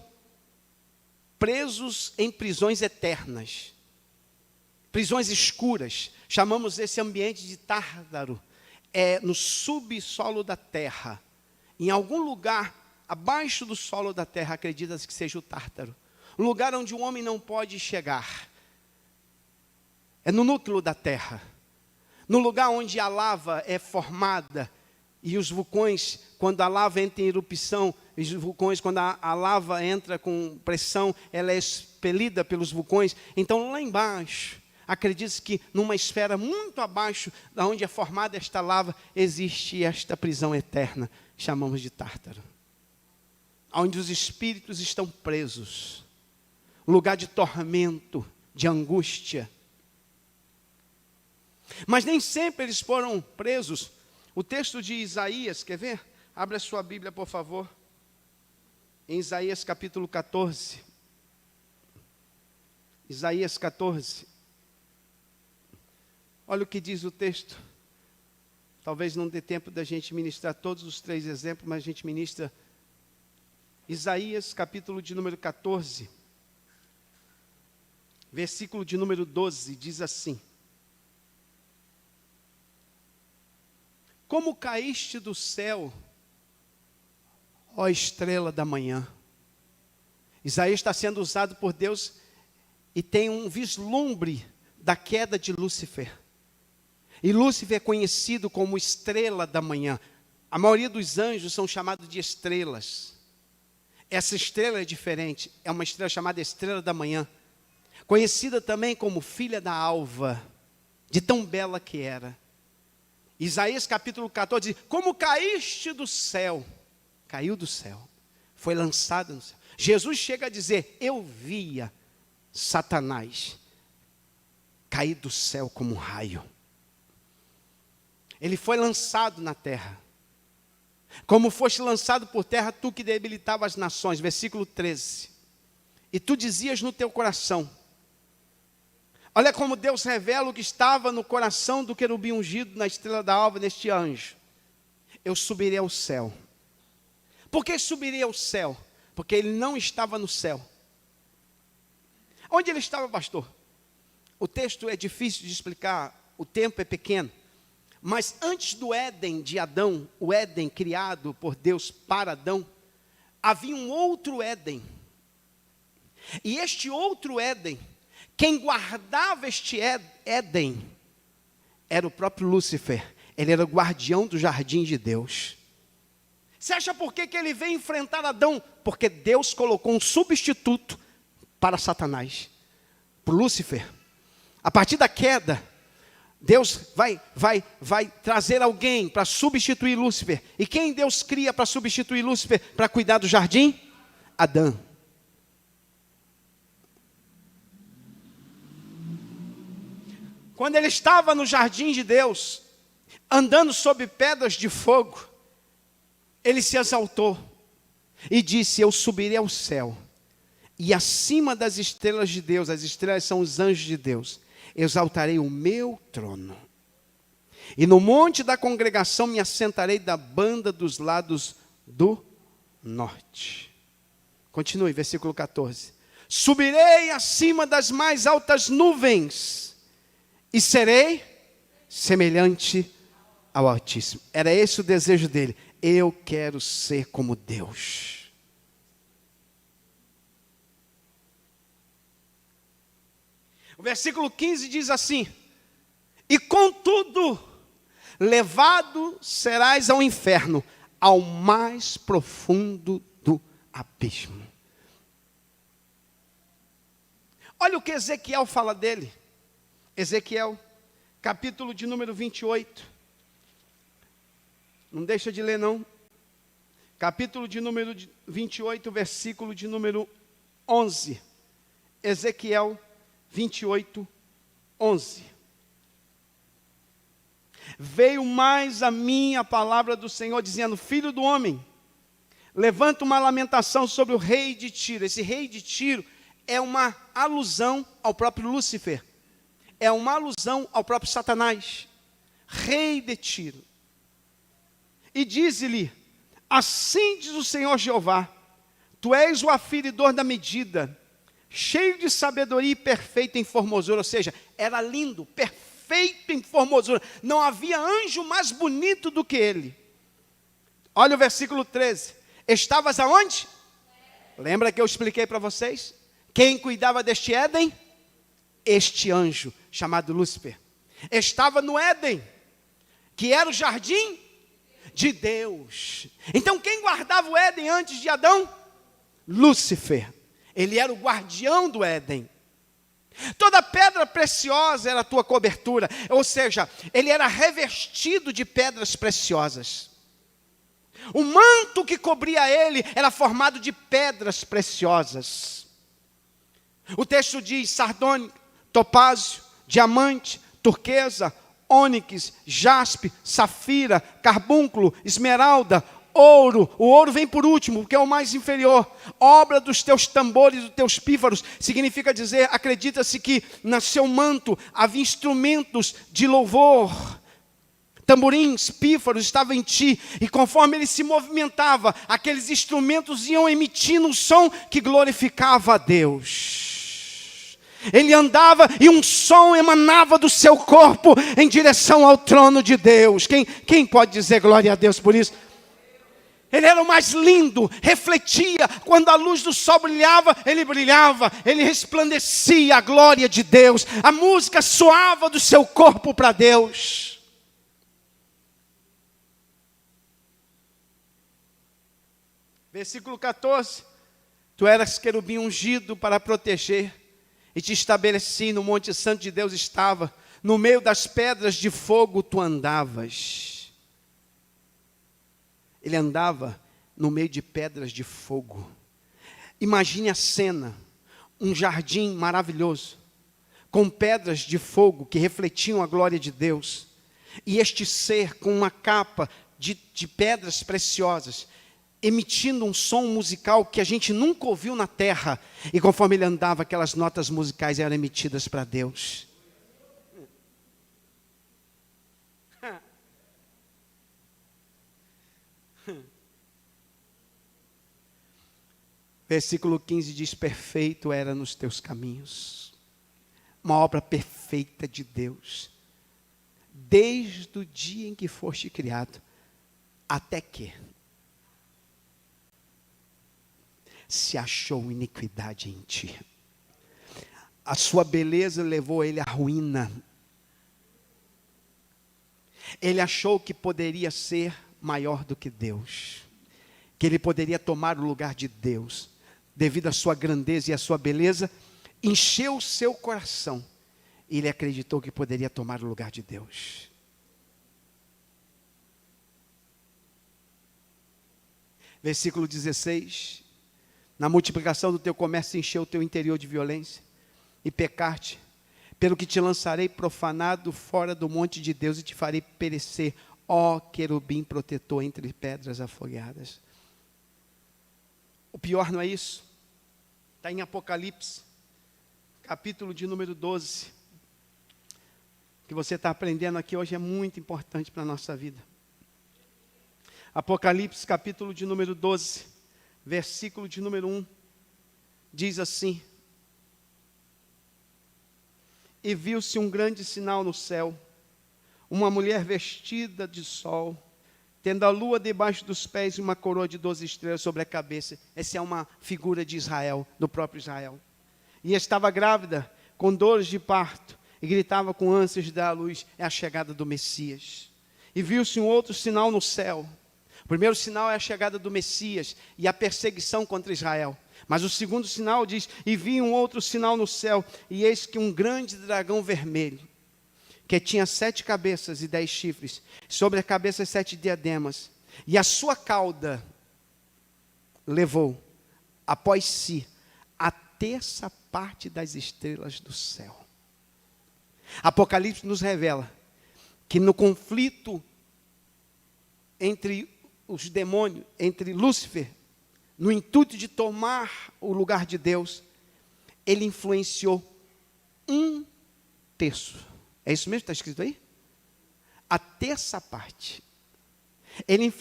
presos em prisões eternas. Prisões escuras, chamamos esse ambiente de Tártaro, é no subsolo da terra. Em algum lugar, abaixo do solo da terra, acredita-se que seja o Tártaro. Um lugar onde o homem não pode chegar. É no núcleo da terra. No lugar onde a lava é formada, e os vulcões, quando a lava entra em erupção, os vulcões, quando a lava entra com pressão, ela é expelida pelos vulcões. Então, lá embaixo, acredita-se que numa esfera muito abaixo da onde é formada esta lava, existe esta prisão eterna, chamamos de Tártaro. Onde os espíritos estão presos. Lugar de tormento, de angústia. Mas nem sempre eles foram presos. O texto de Isaías, quer ver? Abra a sua Bíblia, por favor. Em Isaías capítulo 14. Isaías 14. Olha o que diz o texto. Talvez não dê tempo da gente ministrar todos os 3 exemplos, mas a gente ministra Isaías, capítulo de número 14, versículo de número 12, diz assim: Como caíste do céu, ó estrela da manhã. Isaías está sendo usado por Deus e tem um vislumbre da queda de Lúcifer. E Lúcifer é conhecido como estrela da manhã. A maioria dos anjos são chamados de estrelas. Essa estrela é diferente, é uma estrela chamada estrela da manhã. Conhecida também como filha da alva, de tão bela que era. Isaías capítulo 14 diz, como caíste do céu, caiu do céu, foi lançado no céu. Jesus chega a dizer, eu via Satanás cair do céu como um raio. Ele foi lançado na terra. Como foste lançado por terra, tu que debilitava as nações. Versículo 13. E tu dizias no teu coração. Olha como Deus revela o que estava no coração do querubim ungido, na estrela da alva, neste anjo. Eu subirei ao céu. Por que subirei ao céu? Porque ele não estava no céu. Onde ele estava, pastor? O texto é difícil de explicar, o tempo é pequeno. Mas antes do Éden de Adão, o Éden criado por Deus para Adão, havia um outro Éden. E este outro Éden, quem guardava este Éden, era o próprio Lúcifer. Ele era o guardião do jardim de Deus. Você acha por que ele veio enfrentar Adão? Porque Deus colocou um substituto para Satanás, para Lúcifer. A partir da queda, Deus vai trazer alguém para substituir Lúcifer. E quem Deus cria para substituir Lúcifer, para cuidar do jardim? Adão. Quando ele estava no jardim de Deus, andando sob pedras de fogo, ele se exaltou e disse: eu subirei ao céu, e acima das estrelas de Deus, as estrelas são os anjos de Deus, exaltarei o meu trono. E no monte da congregação me assentarei da banda dos lados do norte. Continue, versículo 14. Subirei acima das mais altas nuvens, e serei semelhante ao Altíssimo. Era esse o desejo dele. Eu quero ser como Deus. O versículo 15 diz assim: e contudo, levado serás ao inferno, ao mais profundo do abismo. Olha o que Ezequiel fala dele. Ezequiel, capítulo de número 28. Não deixa de ler, não. Capítulo de número 28, versículo de número 11. Ezequiel 28, 11. Veio mais a mim a palavra do Senhor, dizendo: filho do homem, levanta uma lamentação sobre o rei de Tiro. Esse rei de Tiro é uma alusão ao próprio Lúcifer. É uma alusão ao próprio Satanás. Rei de Tiro. E diz-lhe: assim diz o Senhor Jeová, tu és o aferidor da medida, cheio de sabedoria e perfeito em formosura. Ou seja, era lindo, perfeito em formosura. Não havia anjo mais bonito do que ele. Olha o versículo 13. Estavas aonde? Lembra que eu expliquei para vocês? Quem cuidava deste Éden? Este anjo, chamado Lúcifer. Estava no Éden, que era o jardim de Deus. Então quem guardava o Éden antes de Adão? Lúcifer. Ele era o guardião do Éden. Toda pedra preciosa era a tua cobertura. Ou seja, ele era revestido de pedras preciosas. O manto que cobria ele era formado de pedras preciosas. O texto diz: sardônico, topázio, diamante, turquesa, ônix, jaspe, safira, carbúnculo, esmeralda, ouro. O ouro vem por último, porque é o mais inferior. Obra dos teus tambores, dos teus pífaros. Significa dizer, acredita-se que no seu manto havia instrumentos de louvor. Tamborins, pífaros estavam em ti. E conforme ele se movimentava, aqueles instrumentos iam emitindo um som que glorificava a Deus. Ele andava e um som emanava do seu corpo em direção ao trono de Deus. Quem pode dizer glória a Deus por isso? Ele era o mais lindo, refletia, quando a luz do sol brilhava, ele resplandecia a glória de Deus. A música soava do seu corpo para Deus. Versículo 14. Tu eras querubim ungido para proteger, e te estabeleci no monte santo de Deus estava, no meio das pedras de fogo tu andavas. Ele andava no meio de pedras de fogo. Imagine a cena, um jardim maravilhoso, com pedras de fogo que refletiam a glória de Deus, e este ser com uma capa de pedras preciosas, emitindo um som musical que a gente nunca ouviu na terra, e conforme ele andava, aquelas notas musicais eram emitidas para Deus. Versículo 15 diz: perfeito era nos teus caminhos. Uma obra perfeita de Deus. desde o dia em que foste criado, até que se achou iniquidade em ti. A sua beleza levou ele à ruína. Ele achou que poderia ser maior do que Deus, que ele poderia tomar o lugar de Deus, devido à sua grandeza e à sua beleza, encheu o seu coração, e ele acreditou que poderia tomar o lugar de Deus. Versículo 16, na multiplicação do teu comércio encheu o teu interior de violência, e pecar-te, pelo que te lançarei profanado fora do monte de Deus, e te farei perecer, ó querubim protetor entre pedras afogueadas. O pior não é isso, está em Apocalipse, capítulo de número 12, o que você está aprendendo aqui hoje é muito importante para a nossa vida. Apocalipse, capítulo de número 12, versículo de número 1, diz assim: e viu-se um grande sinal no céu, uma mulher vestida de sol, tendo a lua debaixo dos pés e uma coroa de 12 estrelas sobre a cabeça. Essa é uma figura de Israel, do próprio Israel. E estava grávida, com dores de parto, e gritava com ânsias de dar à luz. É a chegada do Messias. E viu-se um outro sinal no céu. O primeiro sinal é a chegada do Messias e a perseguição contra Israel. Mas o segundo sinal diz: e vi um outro sinal no céu, e eis que um grande dragão vermelho, que tinha 7 cabeças e 10 chifres, sobre a cabeça 7 diademas, e a sua cauda levou após si a terça parte das estrelas do céu. Apocalipse nos revela que no conflito entre os demônios, entre Lúcifer, no intuito de tomar o lugar de Deus, ele influenciou 1/3. É isso mesmo que está escrito aí? A terça parte. Ele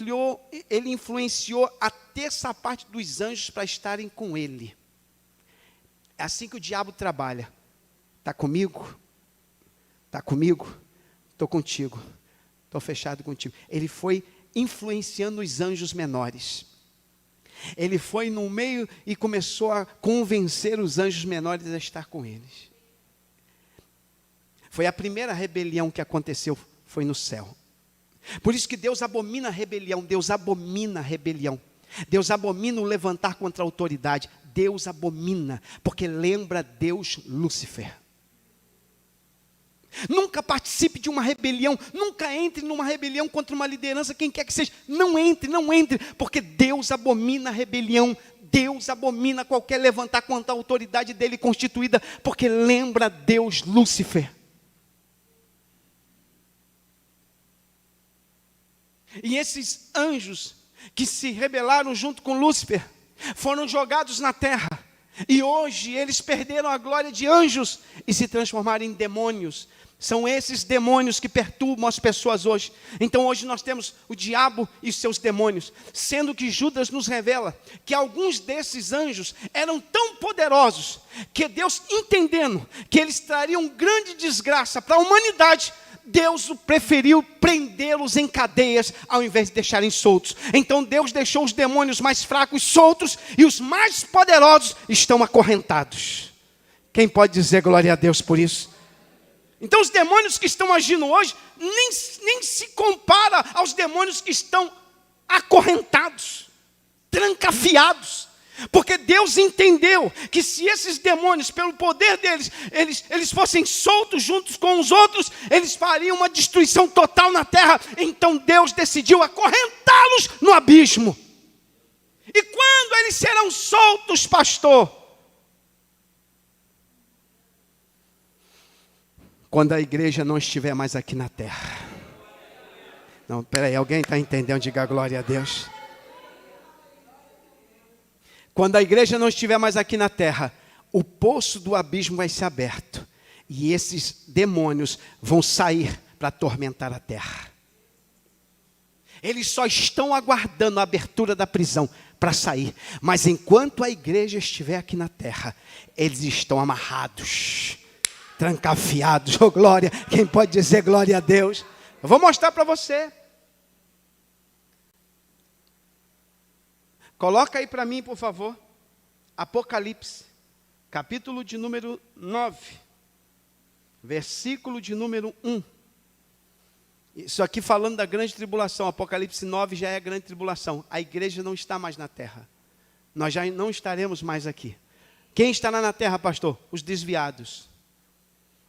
influenciou a terça parte dos anjos para estarem com ele. É assim que o diabo trabalha. Está comigo? Está comigo? Estou contigo. Estou fechado contigo. Ele foi influenciando os anjos menores. Ele foi no meio e começou a convencer os anjos menores a estar com eles. Foi a primeira rebelião que aconteceu, foi no céu. Por isso que Deus abomina a rebelião, Deus abomina a rebelião. Deus abomina o levantar contra a autoridade. Deus abomina, porque lembra Deus Lúcifer. Nunca participe de uma rebelião, nunca entre numa rebelião contra uma liderança, quem quer que seja. Não entre, porque Deus abomina a rebelião. Deus abomina qualquer levantar contra a autoridade dele constituída, porque lembra Deus Lúcifer. E esses anjos que se rebelaram junto com Lúcifer foram jogados na terra. E hoje eles perderam a glória de anjos e se transformaram em demônios. São esses demônios que perturbam as pessoas hoje. Então hoje nós temos o diabo e seus demônios. Sendo que Judas nos revela que alguns desses anjos eram tão poderosos que Deus, entendendo que eles trariam grande desgraça para a humanidade, Deus preferiu prendê-los em cadeias ao invés de deixarem soltos. Então Deus deixou os demônios mais fracos soltos e os mais poderosos estão acorrentados. Quem pode dizer glória a Deus por isso? Então os demônios que estão agindo hoje nem se compara aos demônios que estão acorrentados, trancafiados. Porque Deus entendeu que se esses demônios, pelo poder deles, eles fossem soltos juntos com os outros, eles fariam uma destruição total na terra. Então Deus decidiu acorrentá-los no abismo. E quando eles serão soltos, pastor? Quando a igreja não estiver mais aqui na terra. Não, peraí, alguém está entendendo? Diga glória a Deus. Quando a igreja não estiver mais aqui na terra, o poço do abismo vai ser aberto. E esses demônios vão sair para atormentar a terra. Eles só estão aguardando a abertura da prisão para sair. Mas enquanto a igreja estiver aqui na terra, eles estão amarrados, Trancafiados, oh glória. Quem pode dizer glória a Deus? Eu vou mostrar para você. Coloca aí para mim, por favor. Apocalipse, capítulo de número 9, versículo de número 1. Isso aqui falando da grande tribulação. Apocalipse 9 já é a grande tribulação. A igreja não está mais na terra. Nós já não estaremos mais aqui. Quem estará na terra, pastor? Os desviados.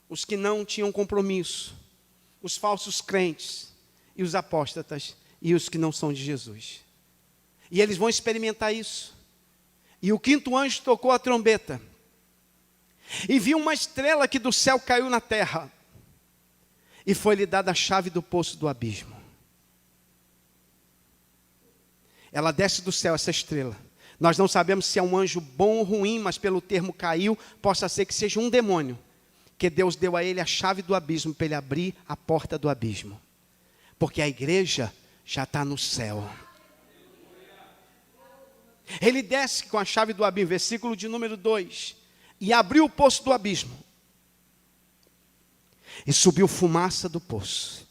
Os que não tinham compromisso. Os falsos crentes. E os apóstatas. E os que não são de Jesus. E eles vão experimentar isso. E o quinto anjo tocou a trombeta. E viu uma estrela que do céu caiu na terra. E foi-lhe dada a chave do poço do abismo. Ela desce do céu, essa estrela. Nós não sabemos se é um anjo bom ou ruim, mas pelo termo caiu, possa ser que seja um demônio. Que Deus deu a ele a chave do abismo, para ele abrir a porta do abismo. Porque a igreja já está no céu. Ele desce com a chave do abismo, versículo de número 2. E abriu o poço do abismo. E subiu fumaça do poço,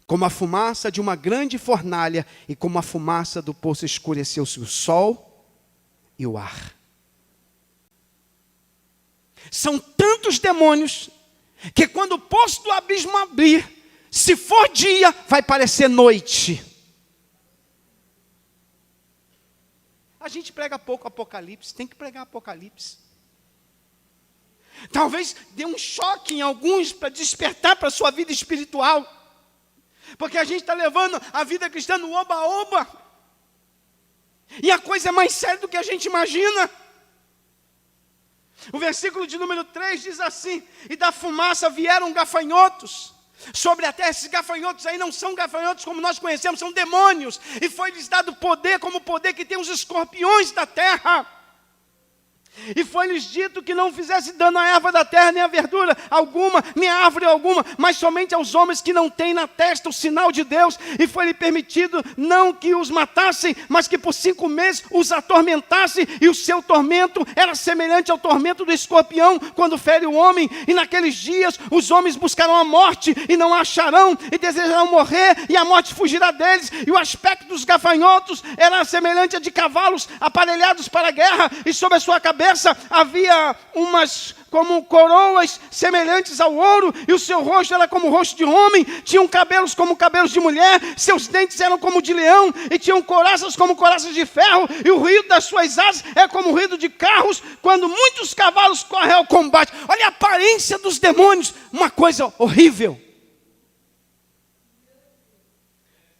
como a fumaça de uma grande fornalha, e como a fumaça do poço escureceu-se o sol e o ar. São tantos demônios, que quando o poço do abismo abrir, se for dia, vai parecer noite. A gente prega pouco Apocalipse, tem que pregar Apocalipse. Talvez dê um choque em alguns para despertar para a sua vida espiritual. Porque a gente está levando a vida cristã no oba-oba. E a coisa é mais séria do que a gente imagina. O versículo de número 3 diz assim: e da fumaça vieram gafanhotos sobre a terra. Esses gafanhotos aí não são gafanhotos como nós conhecemos, são demônios. E foi-lhes dado poder, como o poder que tem os escorpiões da terra. E foi-lhes dito que não fizesse dano à erva da terra, nem à verdura alguma, nem à árvore alguma, mas somente aos homens que não têm na testa o sinal de Deus. E foi-lhe permitido não que os matassem, mas que por 5 meses os atormentassem. E o seu tormento era semelhante ao tormento do escorpião, quando fere o homem. E naqueles dias os homens buscarão a morte, e não a acharão, e desejarão morrer, e a morte fugirá deles. E o aspecto dos gafanhotos era semelhante a de cavalos aparelhados para a guerra, e sobre a sua cabeça havia umas como coroas semelhantes ao ouro, e o seu rosto era como o rosto de homem, tinham cabelos como cabelos de mulher, seus dentes eram como de leão, e tinham coraças como coraças de ferro, e o ruído das suas asas é como o ruído de carros, quando muitos cavalos correm ao combate. Olha a aparência dos demônios, uma coisa horrível.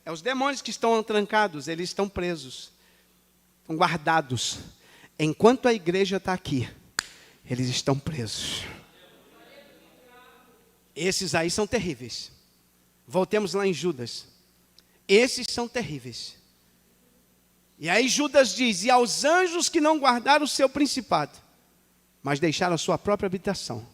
É os demônios que estão trancados, eles estão presos, estão guardados. Enquanto a igreja está aqui, eles estão presos. Esses aí são terríveis. Voltemos lá em Judas. Esses são terríveis. E aí Judas diz: e aos anjos que não guardaram o seu principado, mas deixaram a sua própria habitação,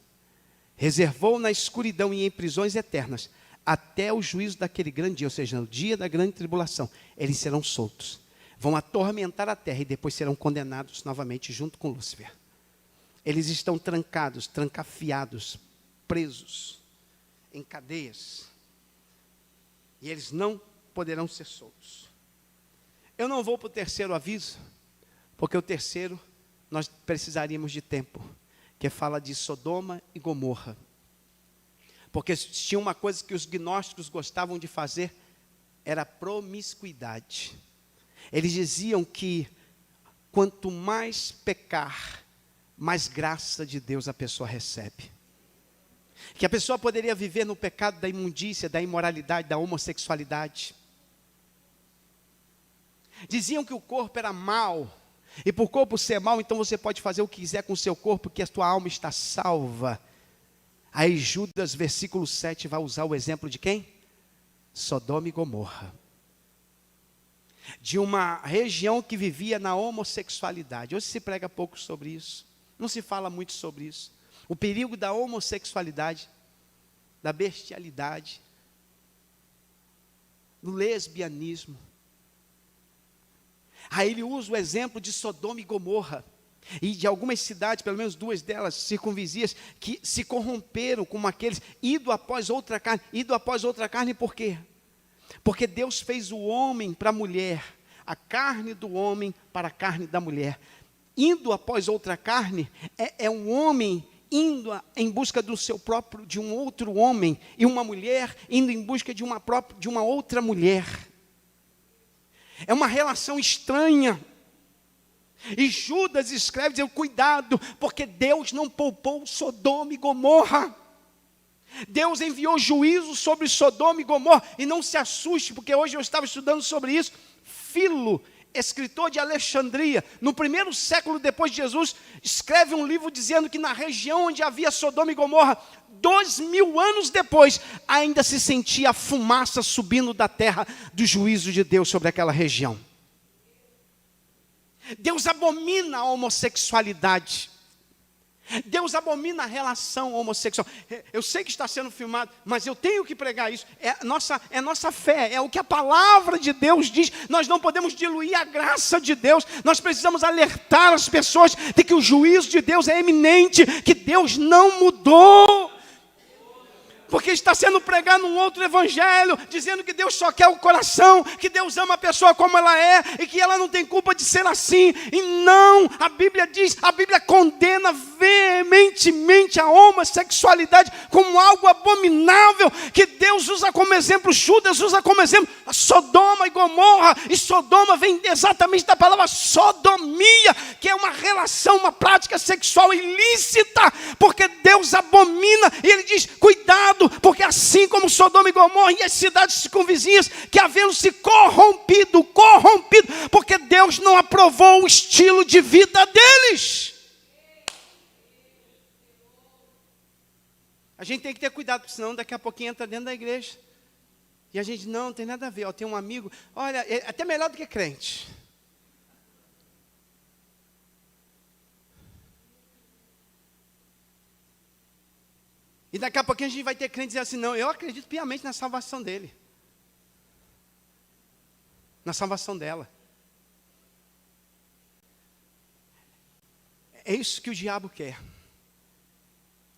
reservou na escuridão e em prisões eternas, até o juízo daquele grande dia, ou seja, no dia da grande tribulação, eles serão soltos. Vão atormentar a terra e depois serão condenados novamente junto com Lúcifer. Eles estão trancados, trancafiados, presos, em cadeias. E eles não poderão ser soltos. Eu não vou para o terceiro aviso, porque o terceiro nós precisaríamos de tempo, que fala de Sodoma e Gomorra. Porque tinha uma coisa que os gnósticos gostavam de fazer, era promiscuidade. Eles diziam que quanto mais pecar, mais graça de Deus a pessoa recebe. Que a pessoa poderia viver no pecado da imundícia, da imoralidade, da homossexualidade. Diziam que o corpo era mau, e por corpo ser mau, então você pode fazer o que quiser com o seu corpo, que a tua alma está salva. Aí Judas, versículo 7, vai usar o exemplo de quem? Sodoma e Gomorra. De uma região que vivia na homossexualidade. Hoje se prega pouco sobre isso. Não se fala muito sobre isso. O perigo da homossexualidade, da bestialidade, do lesbianismo. Aí ele usa o exemplo de Sodoma e Gomorra. E de algumas cidades, pelo menos 2 delas, circunvizinhas, que se corromperam como aqueles, ido após outra carne, por quê? Porque Deus fez o homem para a mulher, a carne do homem para a carne da mulher. Indo após outra carne, é um homem indo em busca do seu próprio, de um outro homem, e uma mulher indo em busca de uma outra mulher. É uma relação estranha. E Judas escreve, dizendo, cuidado, porque Deus não poupou Sodoma e Gomorra. Deus enviou juízo sobre Sodoma e Gomorra. E não se assuste, porque hoje eu estava estudando sobre isso. Filo, escritor de Alexandria, no 1º século depois de Jesus, escreve um livro dizendo que na região onde havia Sodoma e Gomorra, 2000 anos depois, ainda se sentia a fumaça subindo da terra do juízo de Deus sobre aquela região. Deus abomina a homossexualidade. Deus abomina a relação homossexual. Eu sei que está sendo filmado, mas eu tenho que pregar isso. É nossa fé, é o que a palavra de Deus diz. Nós não podemos diluir a graça de Deus. Nós precisamos alertar as pessoas de que o juízo de Deus é eminente, que Deus não mudou. Porque está sendo pregado um outro evangelho, dizendo que Deus só quer o coração, que Deus ama a pessoa como ela é, e que ela não tem culpa de ser assim. E não, a Bíblia diz, a Bíblia condena veementemente a homossexualidade como algo abominável, que Deus usa como exemplo, Judas usa como exemplo, a Sodoma e Gomorra. E Sodoma vem exatamente da palavra sodomia, que é uma relação, uma prática sexual ilícita, porque Deus abomina, e Ele diz, cuidado, porque assim como Sodoma e Gomorra e as cidades circunvizinhas, que havendo se corrompido, porque Deus não aprovou o estilo de vida deles. A gente tem que ter cuidado, porque senão daqui a pouquinho entra dentro da igreja. E a gente, não tem nada a ver. Eu tenho um amigo, olha, é até melhor do que crente. E daqui a pouquinho a gente vai ter crente dizer assim, não, eu acredito piamente na salvação dele. Na salvação dela. É isso que o diabo quer.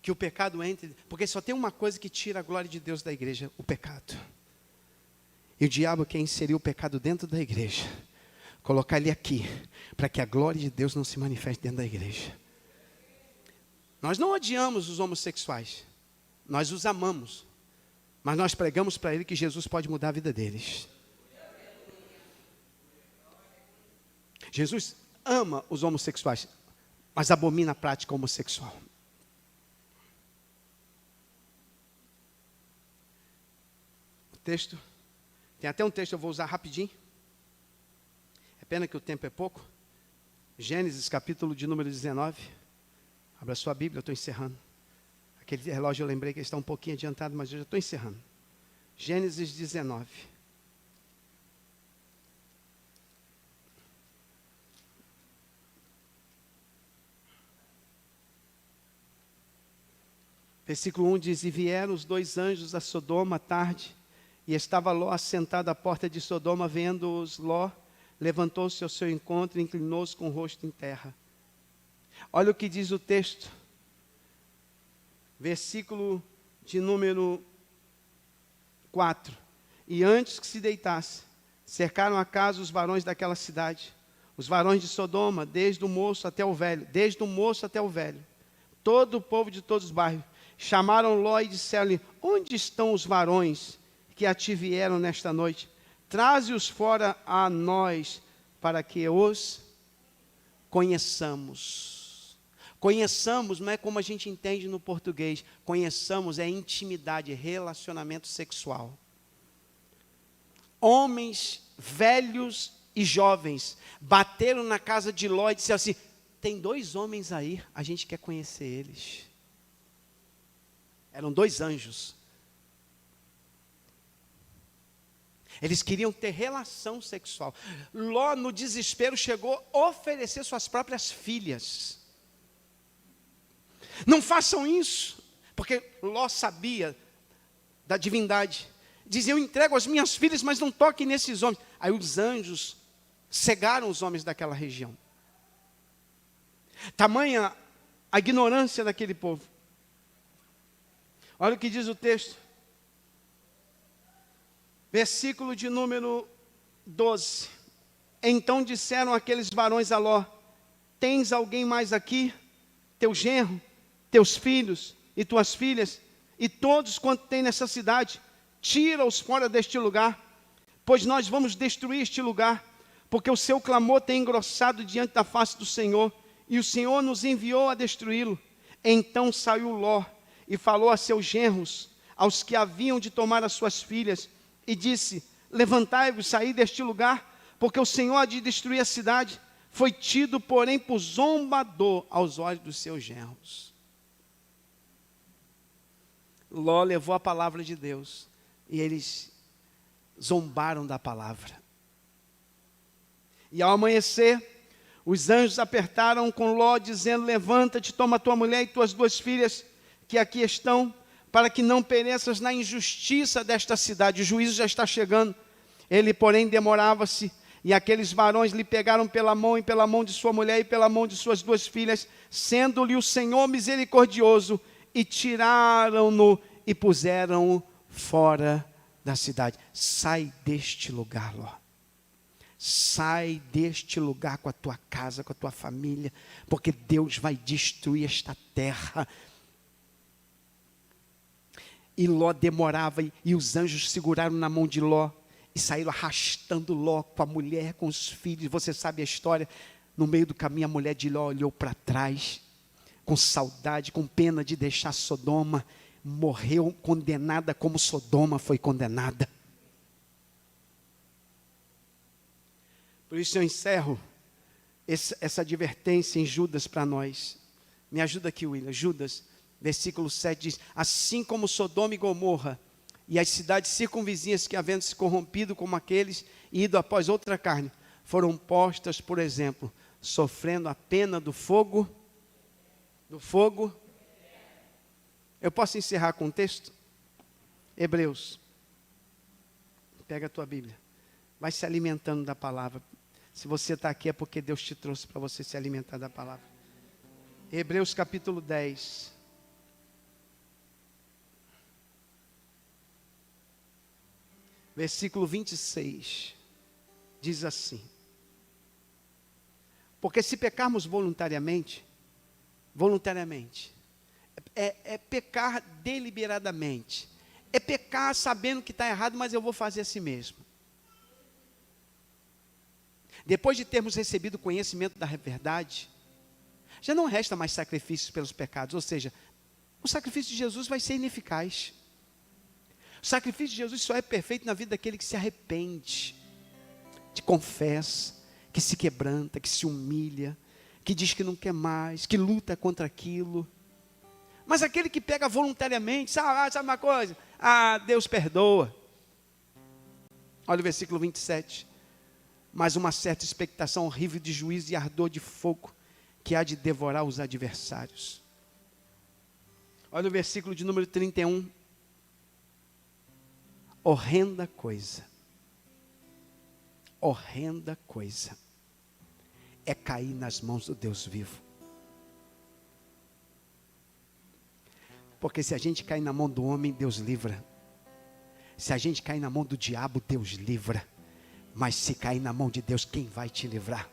Que o pecado entre, porque só tem uma coisa que tira a glória de Deus da igreja, o pecado. E o diabo quer inserir o pecado dentro da igreja. Colocar ele aqui, para que a glória de Deus não se manifeste dentro da igreja. Nós não odiamos os homossexuais. Nós os amamos, mas nós pregamos para ele que Jesus pode mudar a vida deles. Jesus ama os homossexuais, mas abomina a prática homossexual. O texto, tem até um texto que eu vou usar rapidinho. É pena que o tempo é pouco. Gênesis capítulo de número 19. Abra sua Bíblia, eu estou encerrando. Aquele relógio eu lembrei que ele está um pouquinho adiantado, mas eu já estou encerrando. Gênesis 19. Versículo 1 diz, e vieram os 2 anjos a Sodoma à tarde, e estava Ló assentado à porta de Sodoma, vendo-os, Ló levantou-se ao seu encontro e inclinou-se com o rosto em terra. Olha o que diz o texto. Versículo de número 4. E antes que se deitasse, cercaram a casa os varões daquela cidade, os varões de Sodoma, desde o moço até o velho, todo o povo de todos os bairros, chamaram Ló e disseram-lhe, onde estão os varões que a ti vieram nesta noite? Traze-os fora a nós, para que os conheçamos. Conheçamos não é como a gente entende no português. Conheçamos é intimidade, relacionamento sexual. Homens, velhos e jovens bateram na casa de Ló e disseram assim, tem 2 homens aí, a gente quer conhecer eles. Eram 2 anjos. Eles queriam ter relação sexual. Ló, no desespero, chegou a oferecer suas próprias filhas. Não façam isso, porque Ló sabia da divindade. Dizia, eu entrego as minhas filhas, mas não toquem nesses homens. Aí os anjos cegaram os homens daquela região. Tamanha a ignorância daquele povo. Olha o que diz o texto. Versículo de número 12. Então disseram aqueles varões a Ló: tens alguém mais aqui? Teu genro, teus filhos e tuas filhas, e todos quanto tem nessa cidade, tira-os fora deste lugar, pois nós vamos destruir este lugar, porque o seu clamor tem engrossado diante da face do Senhor, e o Senhor nos enviou a destruí-lo. Então saiu Ló e falou a seus genros, aos que haviam de tomar as suas filhas, e disse: levantai-vos, saí deste lugar, porque o Senhor há de destruir a cidade. Foi tido, porém, por zombador aos olhos dos seus genros. Ló levou a palavra de Deus, e eles zombaram da palavra. E ao amanhecer, os anjos apertaram com Ló, dizendo: levanta-te, toma tua mulher e tuas duas filhas, que aqui estão, para que não pereças na injustiça desta cidade. O juízo já está chegando. Ele, porém, demorava-se, e aqueles varões lhe pegaram pela mão e pela mão de sua mulher e pela mão de suas duas filhas, sendo-lhe o Senhor misericordioso, e tiraram-no e puseram-o fora da cidade. Sai deste lugar, Ló. Sai deste lugar com a tua casa, com a tua família, porque Deus vai destruir esta terra. E Ló demorava, e os anjos seguraram na mão de Ló, e saíram arrastando Ló com a mulher, com os filhos. Você sabe a história. No meio do caminho, a mulher de Ló olhou para trás, com saudade, com pena de deixar Sodoma. Morreu condenada como Sodoma foi condenada. Por isso eu encerro essa advertência em Judas para nós. Me ajuda aqui, William. Judas, versículo 7 diz: assim como Sodoma e Gomorra, e as cidades circunvizinhas que, havendo se corrompido como aqueles, e ido após outra carne, foram postas, por exemplo, sofrendo a pena do fogo. Eu posso encerrar com o texto? Hebreus. Pega a tua Bíblia. Vai se alimentando da palavra. Se você está aqui é porque Deus te trouxe para você se alimentar da palavra. Hebreus capítulo 10. Versículo 26, diz assim: porque se pecarmos voluntariamente, é pecar deliberadamente, é pecar sabendo que está errado, mas eu vou fazer assim mesmo. Depois de termos recebido o conhecimento da verdade, já não resta mais sacrifícios pelos pecados, ou seja, o sacrifício de Jesus vai ser ineficaz. O sacrifício de Jesus só é perfeito na vida daquele que se arrepende, que confessa, que se quebranta, que se humilha, que diz que não quer mais, que luta contra aquilo. Mas aquele que pega voluntariamente, sabe uma coisa? Deus perdoa. Olha o versículo 27. Mas uma certa expectação horrível de juízo e ardor de fogo, que há de devorar os adversários. Olha o versículo de número 31. Horrenda coisa é cair nas mãos do Deus vivo. Porque se a gente cair na mão do homem, Deus livra. Se a gente cair na mão do diabo, Deus livra. Mas se cair na mão de Deus, quem vai te livrar?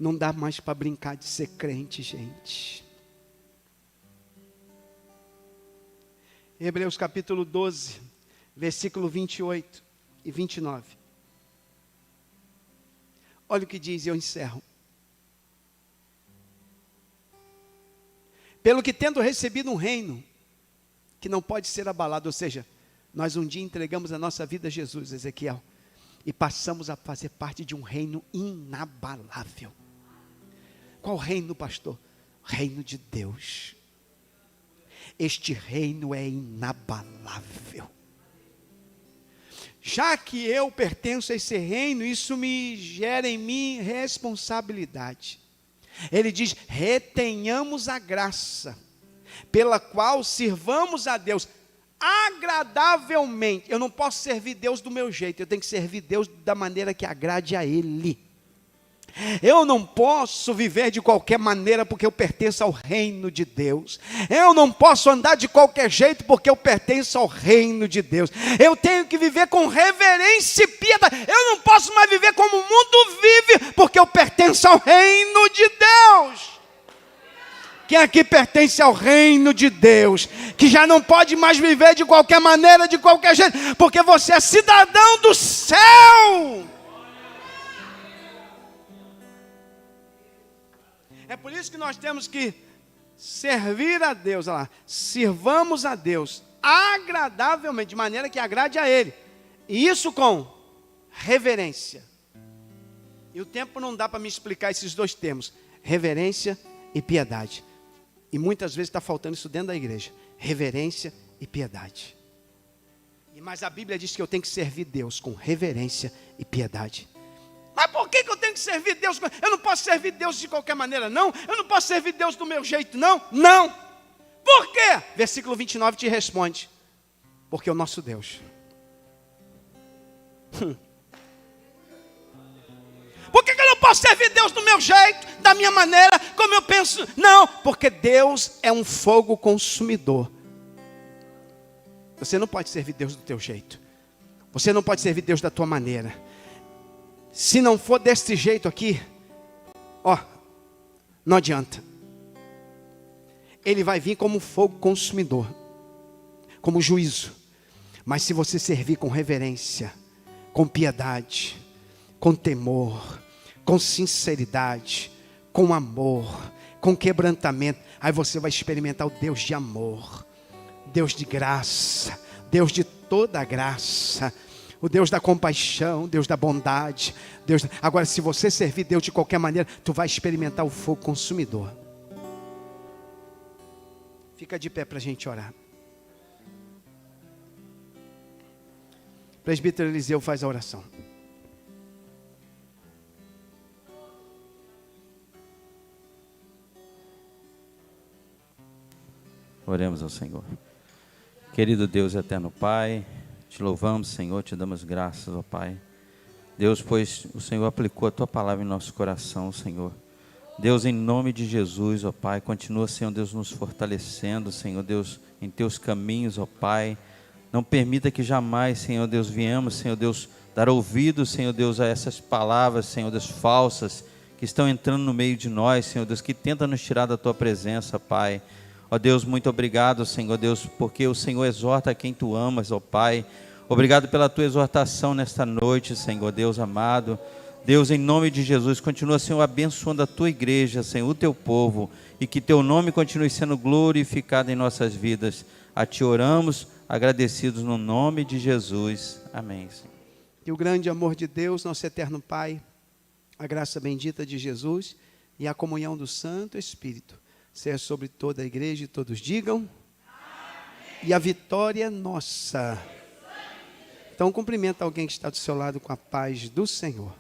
Não dá mais para brincar de ser crente, gente. Hebreus capítulo 12, versículo 28 e 29. Olha o que diz e eu encerro. Pelo que tendo recebido um reino que não pode ser abalado, ou seja, nós um dia entregamos a nossa vida a Jesus, Ezequiel, e passamos a fazer parte de um reino inabalável. Qual reino, pastor? Reino de Deus. Este reino é inabalável. Já que eu pertenço a esse reino, isso me gera em mim responsabilidade. Ele diz: retenhamos a graça, pela qual sirvamos a Deus. agradavelmente. Eu não posso servir Deus do meu jeito, eu tenho que servir Deus da maneira que agrade a Ele. Eu não posso viver de qualquer maneira porque eu pertenço ao reino de Deus. Eu não posso andar de qualquer jeito porque eu pertenço ao reino de Deus. Eu tenho que viver com reverência e piedade. Eu não posso mais viver como o mundo vive porque eu pertenço ao reino de Deus. Quem aqui pertence ao reino de Deus, que já não pode mais viver de qualquer maneira, de qualquer jeito, porque você é cidadão do céu. É por isso que nós temos que servir a Deus, olha lá, sirvamos a Deus agradavelmente, de maneira que agrade a Ele. E isso com reverência. E o tempo não dá para me explicar esses dois termos, reverência e piedade. E muitas vezes está faltando isso dentro da igreja, reverência e piedade. Mas a Bíblia diz que eu tenho que servir Deus com reverência e piedade. Mas por que eu tenho que servir Deus? Eu não posso servir Deus de qualquer maneira, não. Eu não posso servir Deus do meu jeito, não. Não. Por quê? Versículo 29 te responde. Porque o nosso Deus. Por que eu não posso servir Deus do meu jeito, da minha maneira, como eu penso? Não, porque Deus é um fogo consumidor. Você não pode servir Deus do teu jeito. Você não pode servir Deus da tua maneira. Se não for desse jeito aqui, ó, não adianta. Ele vai vir como fogo consumidor, como juízo. Mas se você servir com reverência, com piedade, com temor, com sinceridade, com amor, com quebrantamento, aí você vai experimentar o Deus de amor, Deus de graça, Deus de toda graça, o Deus da compaixão, Deus da bondade, Agora, se você servir Deus de qualquer maneira, tu vai experimentar o fogo consumidor. Fica de pé para a gente orar. O presbítero Eliseu faz a oração. Oremos ao Senhor. Querido Deus e eterno Pai, te louvamos, Senhor, te damos graças, ó Pai. Deus, pois o Senhor aplicou a Tua palavra em nosso coração, Senhor. Deus, em nome de Jesus, ó Pai, continua, Senhor Deus, nos fortalecendo, Senhor Deus, em Teus caminhos, ó Pai. Não permita que jamais, Senhor Deus, viemos, Senhor Deus, dar ouvido, Senhor Deus, a essas palavras, Senhor Deus, falsas, que estão entrando no meio de nós, Senhor Deus, que tentam nos tirar da Tua presença, Pai. Ó Deus, muito obrigado, Senhor Deus, porque o Senhor exorta quem Tu amas, ó Pai. Obrigado pela Tua exortação nesta noite, Senhor Deus amado. Deus, em nome de Jesus, continua, Senhor, abençoando a Tua igreja, Senhor, o Teu povo, e que Teu nome continue sendo glorificado em nossas vidas. A Ti oramos, agradecidos no nome de Jesus. Amém, Senhor. Que o grande amor de Deus, nosso eterno Pai, a graça bendita de Jesus e a comunhão do Santo Espírito seja sobre toda a igreja e todos digam amém. E a vitória é nossa. Então cumprimenta alguém que está do seu lado com a paz do Senhor.